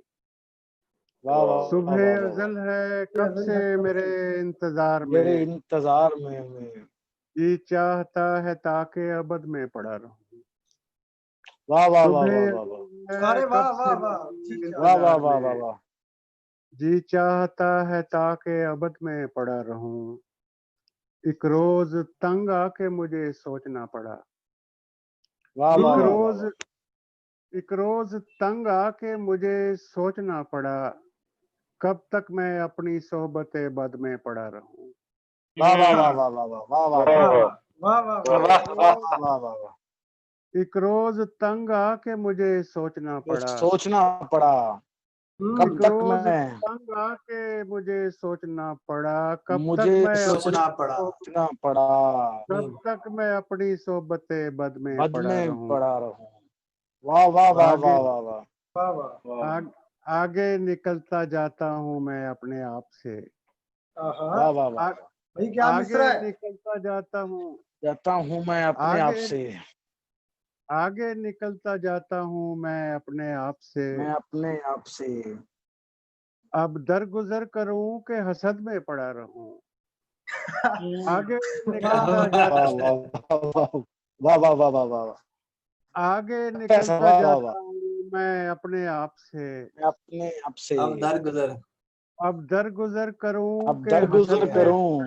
वाह वाह सुबह वाह वाह, अज़ल है कब से मेरे इंतजार मेरे में, इंतजार में। जी चाहता है ताकि अबद में पड़ा रहूं। वाह वाह वाह सुबह वाह वाह वाह, अज़ल है अरे वाह कब वाह से वाह, मेरे ठीक है। वाह वाह इंतजार वाह वाह में, वाह। जी चाहता है ताकि अबद में पड़ा रहूं। एक रोज तंग आके मुझे सोचना पड़ा, वाह वाह एक वाह रोज वाह, एक रोज तंग आके मुझे सोचना पड़ा, कब तक मैं अपनी सोहबत बद में पड़ा रहूं। वाह वाह वाह वाह वाह वाह वाह वाह वाह वाह वाह वाह वाह वाह वाह वाह वाह वाह। एक रोज तंग आके मुझे सोचना ये पड़ा, सोचना पड़ा कब एक तक रोज मैं, तंग आके मुझे सोचना पड़ा, कब मुझे तक मैं सोचना पड़ा। सोचना पड़ा, कब तक मैं अपनी सोबते बद में बद पड़ा में रहूं। पड़ा रहूं। वाह वाह वाह आगे वाह वाह वाह। वाह वाह आग, आगे निकलता जाता हूं मैं अपने आप से, आहा वाह वाह वाह आ, वाह। भाई क्या आगे मिसरा है। निकलता जाता हूं, जाता हूँ मैं अपने आप आगे से, आगे निकलता जाता हूं मैं अपने आप से, मैं अपने आप से। अब दरगुजर करूं के हसद में पड़ा रहूं। आगे निकलता वाह जाता वाह वाह वाह वाह वाह वाह वाह। आगे वाह निकलता वाह जाता वाह। हूं मैं अपने आप से, मैं अपने आप से, अब दरगुजर अब दरगुजर करूं अब के दरगुजर हसद में करूं,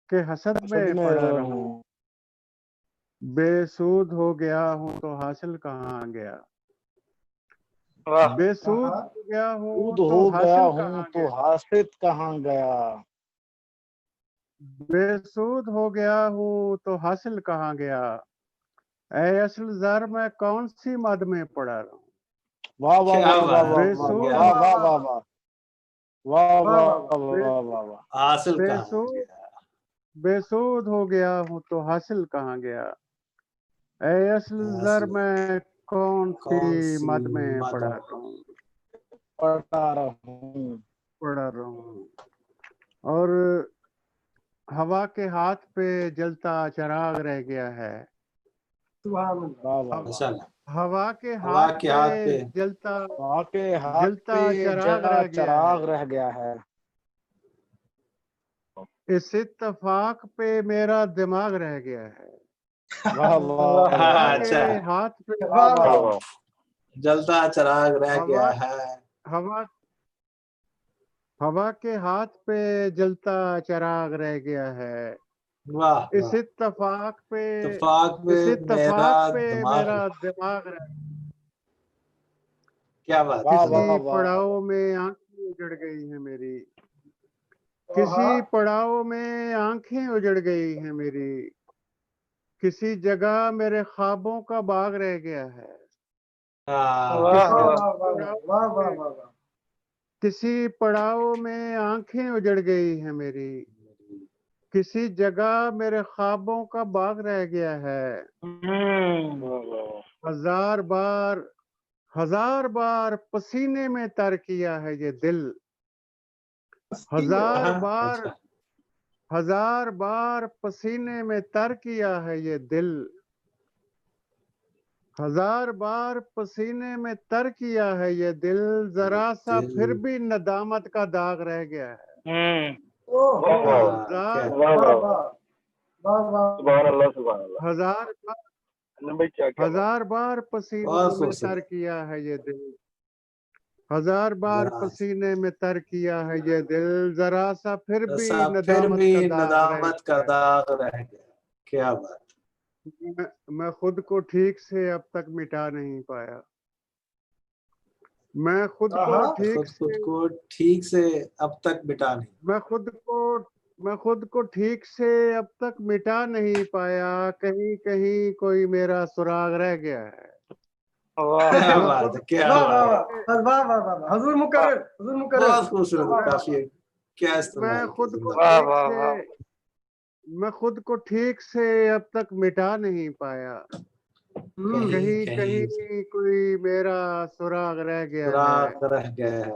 के हसद हसद में में पड़ा रहूं। रहूं। बेसूद हो गया हूं तो हासिल कहाँ गया, वाह बेसूद आहा हो गया हूं दूध तो हो गया हासिल हूँ कहाँ तो गया, हासिल कहाँ गया, बेसूद हो गया हूं तो हासिल कहाँ गया, ऐ असल ज़र मैं कौन सी मद में पड़ा रहूं। वाह वाह क्या वाह वाह बात वाह है, वाह बेसूद क्या वाह बात। वाह वाह वाह वाह वाह वाह वाह बे, वाह वाह वाह। हासिल कहाँ बेसूद गया। बेसूद हो गया हूं तो हासिल कहाँ गया, ऐ असल ज़र हासिल मैं कौन कौन सी सी मद में मद पड़ा में। रहूं, पढ़ता रहूं। पड़ा रहूं। और हवा के हाथ पे जलता चिराग रह गया है, सुभान अल्लाह। वाह वाह वाह। माशाल्लाह। हवा के हवा हाथ के पे हाथ पे जलता वहाँ के हाथ जलता पे चिराग जला रह गया है, चिराग रह गया है। इस इत्तफाक पे मेरा दिमाग रह गया है। वाह वाह वाह वाह हवा वाह। के अच्छा, हाथ पे वाह वाह वाह वाह वाह। जलता चिराग रह हवा गया है। हवा हवा के हाथ पे जलता चिराग रह गया है, वाह इस वाह। इत्तफाक पे इत्तेफाक पे इस मेरा इत्तफाक पे दिमाग। मेरा दिमाग रह, क्या बात वाह है। किसी वाह वाह। पड़ाव में आंखें उजड़ गई हैं मेरी, आहा किसी पड़ाव में आंखें उजड़ गई हैं मेरी, किसी जगह मेरे ख्वाबों का बाग रह गया है, वाह किसी वाह वाह। वाह वाह पड़ाव वाह वाह में वाह वाह। किसी पड़ाव में आंखें उजड़ गई हैं मेरी, किसी जगह मेरे ख्वाबों का बाग रह गया है, हजार बार हजार बार पसीने में तर किया है ये दिल, अच्छा। हजार बार पसीने में तर किया है ये दिल, हजार बार पसीने में तर किया है ये दिल, जरा सा फिर भी नदामत का दाग रह गया है। ओहो हजार वाह वाह वाह वाह। सुभान अल्लाह सुभान अल्लाह। हजार अल्लाह भाई क्या क्या बात। हजार बार पसीने बहुत में तर खूबसूरत। किया है ये दिल, हजार बार जरा पसीने में तर किया है ये दिल, जरा सा फिर भी सा फिर नदामत भी का दाग रह नदामत का गया दाग रह गया। क्या बात। है। मैं खुद को ठीक से अब तक मिटा नहीं पाया, मैं खुद को आहा ठीक खुद से को ठीक से अब तक मिटा नहीं। मैं खुद को मैं खुद को ठीक से अब तक मिटा नहीं पाया, कहीं कहीं कोई मेरा सुराग रह गया है। क्या मैं बात खुद है, क्या वाह वाह बात है। वाह वाह वाह वाह वाह। हुजूर मुकर्रर हुजूर मुकर्रर। बहुत खूबसूरत, काफी। क्या मैं इस्तेमाल की खुद को जिंदा। ठीक से मैं खुद को ठीक से अब तक मिटा नहीं पाया, कहीं कहीं कहीं कहीं कोई मेरा सुराग रह गया है, सुराग रह गया है।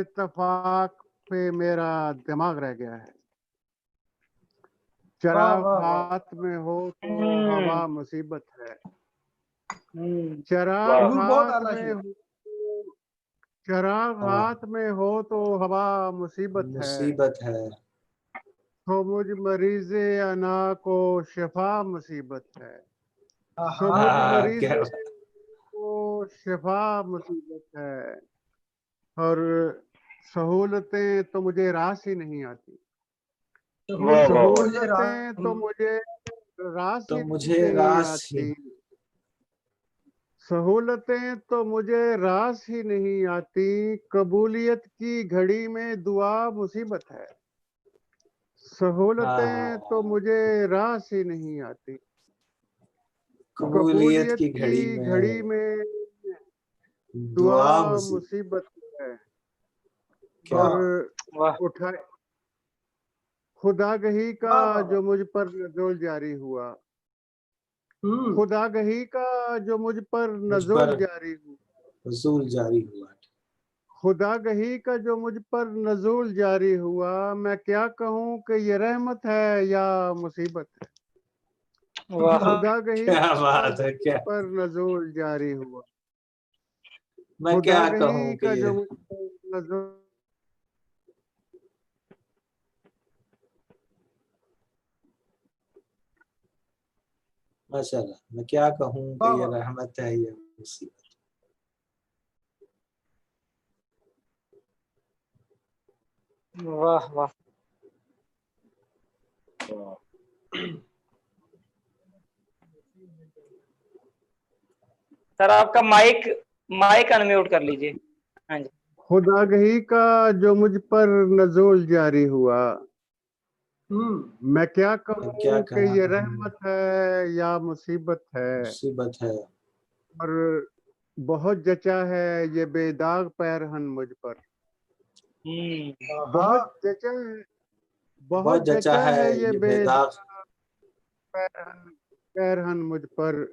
इत्तेफाक पे मेरा दिमाग रह गया है। वाह चिराग वाह वाह। हाथ में हो तो हवा मुसीबत है, चिराग वाह हुजूर बहुत हाथ आला में शेर। हो चिराग हाँ, हाथ में हो तो हवा मुसीबत है, मुसीबत है। तो मुझ मरीज़े अना को शिफा मुसीबत है, तो आहा मुझ क्या मरीज़े बात। को शिफा मुसीबत है, और सहूलतें तो मुझे रास ही नहीं आती, वाह वाह वाह। मुझे सहूलतें तो मुझे रास तो ही मुझे नहीं रास ही। आती, सहूलतें तो मुझे रास ही नहीं आती, कबूलियत की घड़ी में दुआ मुसीबत है, सहूलतें तो मुझे रास ही नहीं आती। कबूलियत की घड़ी घड़ी में दुआ दुआ मुसीबत। मुसीबत है। क्या और वाह उठाए खुदागही का वाह, वाह, जो मुझ पर नज़ुल जारी हुआ, हम्म, खुदागही का जो मुझ पर मुझ नज़ुल पर जारी हुआ, रसूल जारी हुआ। खुदागही का जो मुझ पर नज़ुल जारी हुआ, मैं क्या कहूँ कि ये रहमत है या मुसीबत है। वाह खुदागही क्या का बात जो है, मुझ क्या पर नज़ुल जारी हुआ, मैं क्या खुदागही कहूँ का कि जो ये मुझ पर नज़ुल माशाल्लाह, मैं क्या कहूँ कि वाह, ये वाह, रहमत है या मुसीबत। वाह वाह। सर आपका माइक माइक अनम्यूट कर लीजिए। हाँ जी। खुदागही का जो मुझ पर नज़ुल जारी हुआ, हम्म, मैं क्या मैं क्या कहूँ कि कहूँ ये रहमत है या मुसीबत है। मुसीबत है। और बहुत जचा है ये बेदाग पैरहन मुझ पर, आहा, बहुत जचा है, बहुत बहुत जचा जचा है है ये ये बेदाग बेदाग। पैरहन पैरहन मुझ पर।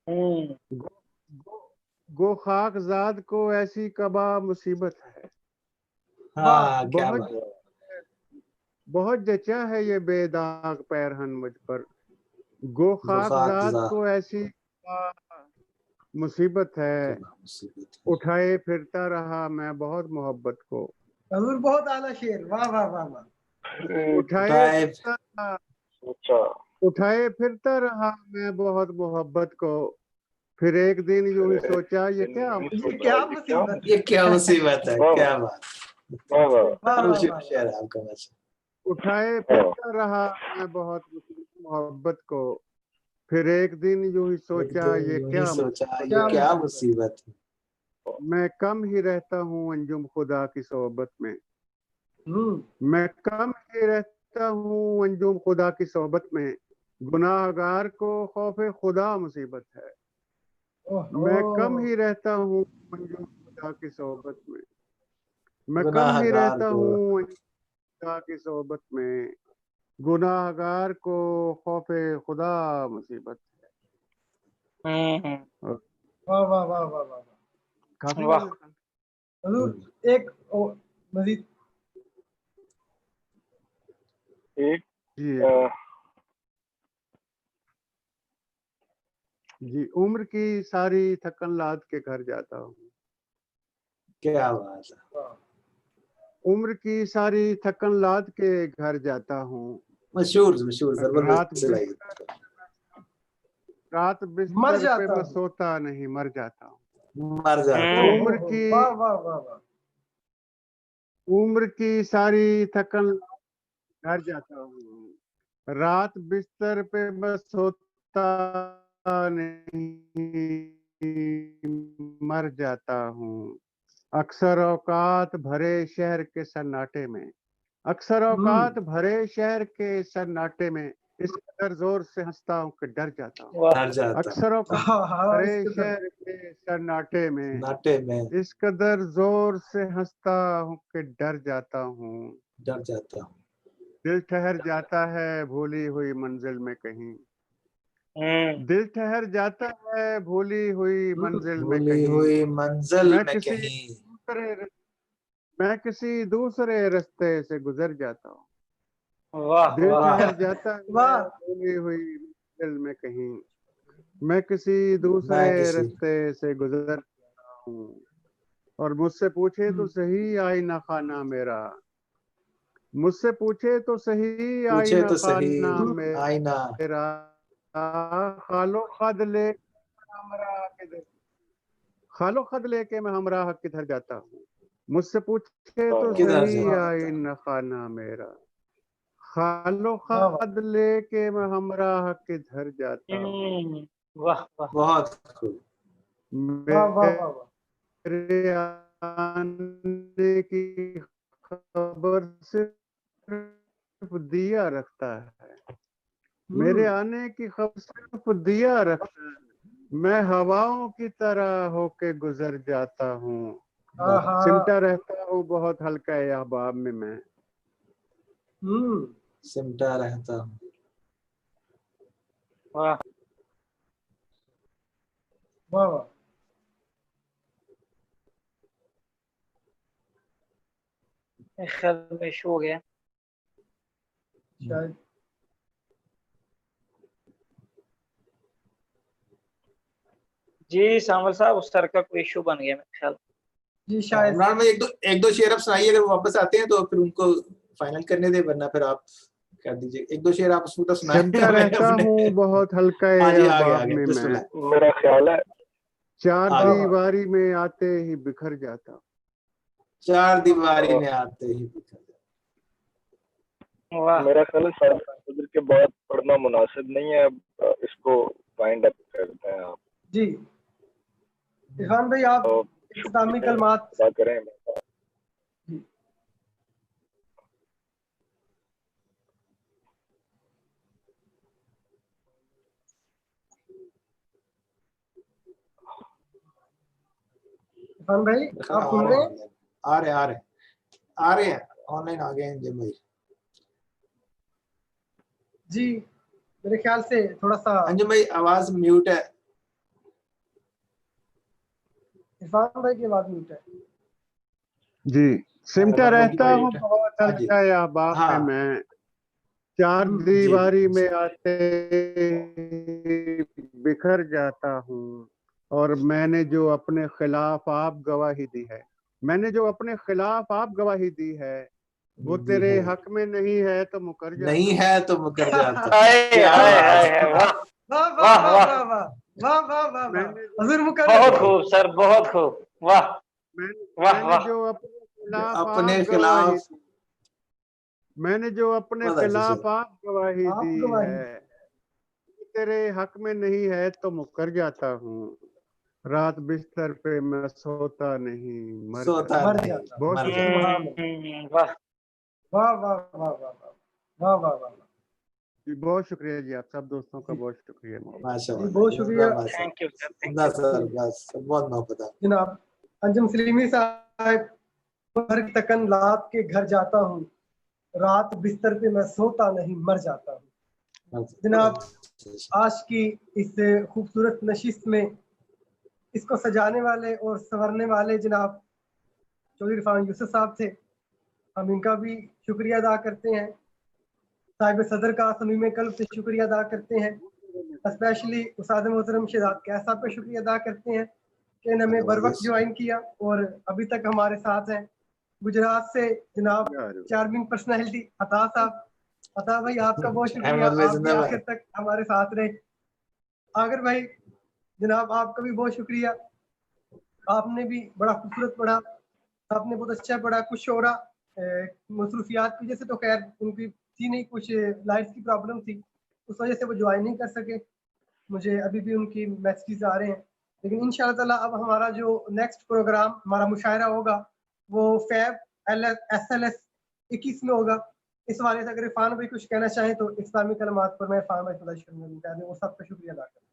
गो, गो, गो खाकजाद को ऐसी कबा मुसीबत है। हाँ, क्या बहुत बात। बहुत जचा है ये बेदाग पैरहन मुझ पर। गो खाकजाद गुफाकजा को ऐसी मुसीबत है। कबा मुसीबत है। उठाए फिरता रहा मैं बहुत मोहब्बत को, हजूर बहुत आला शेर, वाह वाह वाह वाह। उठाए उठाए फिरता रहा, अच्छा, उठाए फिरता रहा मैं बहुत मोहब्बत को। फिर एक दिन यूं ही सोचा ये क्या ये क्या मुसीबत ये है। क्या मुसीबत है, वाह क्या बात। वाह वाह वाह वाह मुझे वाह शेर है आपका बच्चा। उठाए वाह। फिरता रहा मैं बहुत मोहब्बत को। फिर एक दिन यूं ही एक सोचा दिन ये यूं ही क्या सोचा मुसीबत ये क्या क्या मुसीबत। मुसीबत है। मैं कम ही रहता हूँ अंजुम खुदा की सोहबत में। मैं कम ही रहता हूँ अंजुम खुदा की सोहबत में। गुनाहगार को खौफे खुदा मुसीबत है। मैं कम ही रहता हूँ अंजुम खुदा की सोहबत में। मैं कम ही गुनाहगार रहता को हूँ खुदा की सोहबत में। गुनाहगार को खौफे खुदा मुसीबत है। और वाह वाह वाह वाह वाह। काफी वाह गाना था। हजूर एक मजीद एक जी अ, जी, उम्र की सारी थकन लाद के घर जाता हूँ। क्या बात है। उम्र की सारी थकन लाद के घर जाता हूँ। मशहूर मशहूर रात जबरदस्त लगी। रात मर बिस्तर पे जाता मैं हूँ। सोता नहीं, मर जाता हूँ। मर जाता हूँ। उम्र की वाह वाह वाह वाह। उम्र की सारी थकन घर जाता हूँ। रात बिस्तर पे मैं सोता नहीं, मर जाता हूँ। अक्सर औकात भरे शहर के सन्नाटे में, अक्सर औकात भरे शहर के सन्नाटे में इस कदर जोर से हंसता हूँ कि डर जाता हूँ। मर जाता हूँ। अक्सर औकात हाँ, भरे इसके तो शहर के सन्नाटे में नाटे में इस कदर जोर से हंसता हूँ कि डर जाता हूँ। डर जाता हूँ। दिल ठहर जाता है भूली हुई मंजिल में कहीं, दिल ठहर जाता है भूली हुई मंजिल में भूली कहीं। हुई मंजिल मैं में किसी कहीं। दूसरे मैं किसी दूसरे रास्ते से गुजर जाता हूँ। वाह दिल वाह ठहर जाता है वाह। भूली हुई मंजिल में कहीं। मैं किसी दूसरे मैं किसी रास्ते से गुजर रहा हूँ। और मुझसे पूछे तो सही आईना खाना मेरा, मुझसे पूछे तो सही पूछे आईना तो सही खाना आईना। मेरा। खालो खद ले हमरा किधर, खालो खद लेके मैं हमरा किधर जाता हूँ। मुझसे पूछे तो किधर सही जाता हूँ। आईना खाना मेरा। खालो वाह वाह खद लेके मैं हमरा किधर जाता हूँ। वाह वाह। बहुत खूब। वाह वाह मेरे वाह वाह। आने की खबर से सिर्फ दिया रखता है, मेरे आने की खबर सिर्फ दिया रखता है, मैं हवाओं की तरह होके गुजर जाता हूँ, सिमटा रहता हूँ बहुत हल्का अहबाब में मैं। सिमटा रहता हूँ। वाह वाह वाह। मेरे ख्याल में शो हो गया। शायद जी सामल साहब, उस तरह का कोई इशू बन गया मेरे ख्याल। जी शायद इमरान भाई एक दो शेर आप सुनाइए, अगर वो वापस आते हैं तो फिर उनको फाइनल करने दे, वरना फिर आप कर दीजिए। एक दो शेर आप उसको तो सुनाए सिमटा रहता हूँ बहुत हल्का हाँ जी, आ अहबाब गया में जस्ट मैं, मेरा ख्याल है चार हाँ। दीवारी में आते ही बिखर जाता हूँ। चार दीवारी में आते ही बिखर जाता। वाह मेरा ख्याल है फजर के बाद पढ़ना मुनासिब नहीं है, अब इसको वाइंड अप करते हैं आप। जी इरफान भाई, आप तो इस्लामी कलमात अदा करें। जी। इरफान भाई, आप सुन रहे हैं? आ रहे हैं ऑनलाइन आ गए हैं जब भाई। जी मेरे ख्याल से थोड़ा सा अंजुम भाई आवाज म्यूट है। इरफान भाई की आवाज म्यूट है। जी, सिमटा इरफान भाई की रहता हूँ म्यूट है। बहुत हाँ जी, हल्का अहबाब में हाँ मैं, चार जी दीवारी में आते बिखर जाता हूँ, और मैंने जो अपने खिलाफ आप गवाही दी है, मैंने जो अपने खिलाफ आप गवाही दी है, वो दी तेरे है। हक में नहीं है तो मुकर जाता नहीं हूँ। है तो मुकर जाता। हाय क्या हाय बात हाय है। हाय, वाह वाह वाह वाह वाह वाह, वाह वाह वाह वाह वाह वाह। मैंने हजूर मुकर्रम। बहुत खूब सर, बहुत खूब, वाह वाह मैंने वाह। जो अपने खिलाफ अपने आप गवाही खिलाफ दी, मैंने जो अपने बहुत अच्छे से। खिलाफ आप गवाही आप दी गवाही है, तेरे हक में नहीं है तो मुकर जाता हूँ, रात बिस्तर पे मैं सोता नहीं मर सोता जाता। मर नहीं, जाता। बहुत मर शुक्रिया। जाता। वाह वाह वाह वाह वाह वाह वाह वाह वाह। जी, बहुत शुक्रिया जी, आप सब दोस्तों का जी बहुत शुक्रिया। जी माशाल्लाह, बहुत शुक्रिया थैंक यू सर, थैंक जिंदा यू। सर, बस बहुत मोहब्बत है। जनाब। अंजुम सलीमी साहब, भर तकन लात के घर जाता हूँ, रात बिस्तर पे मैं सोता नहीं मर जाता हूँ। जनाब, आज की इस खूबसूरत नशिस्त में इसको सजाने वाले और संवरने वाले जनाब चौधरी इरफान यूसुफ साहब थे। हम इनका भी शुक्रिया अदा करते हैं। साहिब सदर का समीम कल्ब से शुक्रिया अदा करते हैं। स्पेशली उस्ताद मोहतरम शहजाद कैफ साहब का शुक्रिया अदा करते हैं कि इन्होंने हमें बर वक्त ज्वाइन किया और अभी तक हमारे साथ हैं। गुजरात से जनाब चार्मिंग पर्सनैलिटी अता साहब। अता भाई, आपका बहुत शुक्रिया, अहमद भाई आप भी जिंदाबाद। आखिर तक हमारे साथ रहे। आगर भाई जनाब, आपका भी बहुत शुक्रिया, आपने भी बड़ा खूबसूरत पढ़ा, आपने बहुत अच्छा पढ़ा। कुछ शोरा मसरूफियात की वजह से तो खैर उनकी थी नहीं, कुछ लाइट्स की प्रॉब्लम थी, उस वजह से वो ज्वाइन नहीं कर सके। मुझे अभी भी उनकी मैसेजेस आ रहे हैं, लेकिन इंशाल्लाह ताला अब हमारा जो नेक्स्ट प्रोग्राम हमारा मुशायरा होगा वो फैब SLS 21 में होगा। इस वाले से अगर इरफान भाई कुछ कहना चाहें तो इस्लामी कलमात पर मैं इरफान भाई वो सबका शुक्रिया अदा करता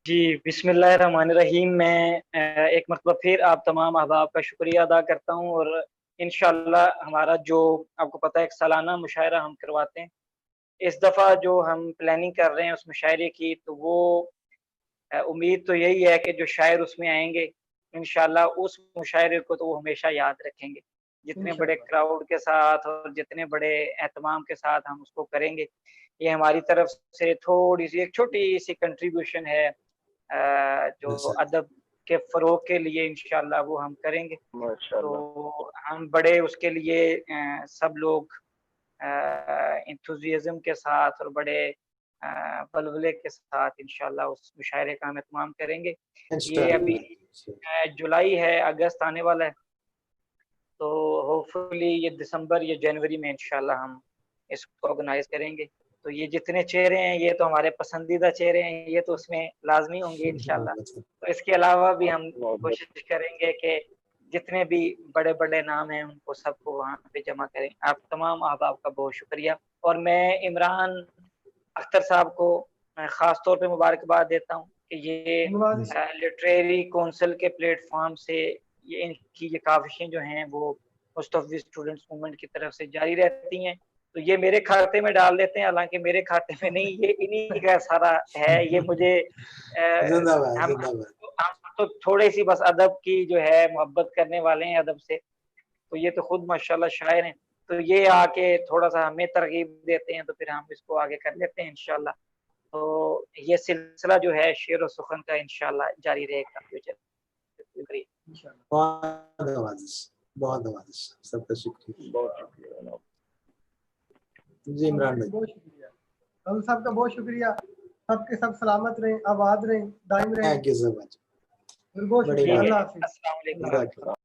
जी बिस्मिल्लाहिर्रहमानिर्रहीम। मैं एक मरतबा फिर आप तमाम अहबाब का शुक्रिया अदा करता हूँ, और इंशाल्लाह हमारा जो आपको पता है एक सालाना मुशायरा हम करवाते हैं, इस दफ़ा जो हम प्लानिंग कर रहे हैं उस मुशायरे की, तो वो उम्मीद तो यही है कि जो शायर उसमें आएंगे इंशाल्लाह उस मुशायरे को तो वो हमेशा याद रखेंगे। जितने बड़े इंशाल्लाह। क्राउड के साथ और जितने बड़े एहतमाम के साथ हम उसको करेंगे, ये हमारी तरफ से थोड़ी सी एक छोटी सी कंट्रीब्यूशन है जो अदब के फ़रोग के लिए इंशाल्लाह वो हम करेंगे। माशाल्लाह। तो हम बड़े उसके लिए सब लोग एंथुसियाज्म के साथ और बड़े बलबले के साथ इंशाल्लाह उस मुशायरे का हम इत्माम करेंगे। ये अभी जुलाई है, अगस्त आने वाला है, तो होपफुली ये दिसंबर या जनवरी में इंशाल्लाह हम इसको ऑर्गेनाइज करेंगे। तो ये जितने चेहरे हैं ये तो हमारे पसंदीदा चेहरे हैं, ये तो उसमें लाजमी होंगे इंशाल्लाह। तो इसके अलावा भी हम कोशिश करेंगे कि जितने भी बड़े बड़े नाम हैं उनको सबको वहाँ पे जमा करें। आप तमाम अहबाब का बहुत शुक्रिया। और मैं इमरान अख्तर साहब को ख़ास तौर पे मुबारकबाद देता हूँ कि ये लिटरेरी काउंसिल के प्लेटफॉर्म से ये इनकी ये काविशें जो हैं वो मुस्तफ़िज़ स्टूडेंट्स मूवमेंट की तरफ से जारी रहती हैं। तो ये मेरे खाते में डाल देते हैं, हालांकि मेरे खाते में नहीं, ये इन्हीं का सारा है। ये मुझे हम तो थोड़ी सी बस अदब की जो है मोहब्बत करने वाले हैं अदब से, तो ये तो खुद माशाल्लाह शायर हैं, तो ये आके थोड़ा सा हमें तरगीब देते हैं, तो फिर हम इसको आगे कर लेते हैं इंशाल्लाह। तो ये सिलसिला जो है शेर और सुखन का इंशाल्लाह जारी रहेगा फ्यूचर। बहुत नवाजिश सबका शुक्रिया। बहुत शुक्रिया। जी इमरान भाई, बहुत शुक्रिया, हम सबका बहुत शुक्रिया। सबके सब सलामत रहें, आबाद रहें, दायम रहें। Thank you so much. बहुत शुक्रिया। अल्लाह हाफिज़। अस्सलाम वालेकुम।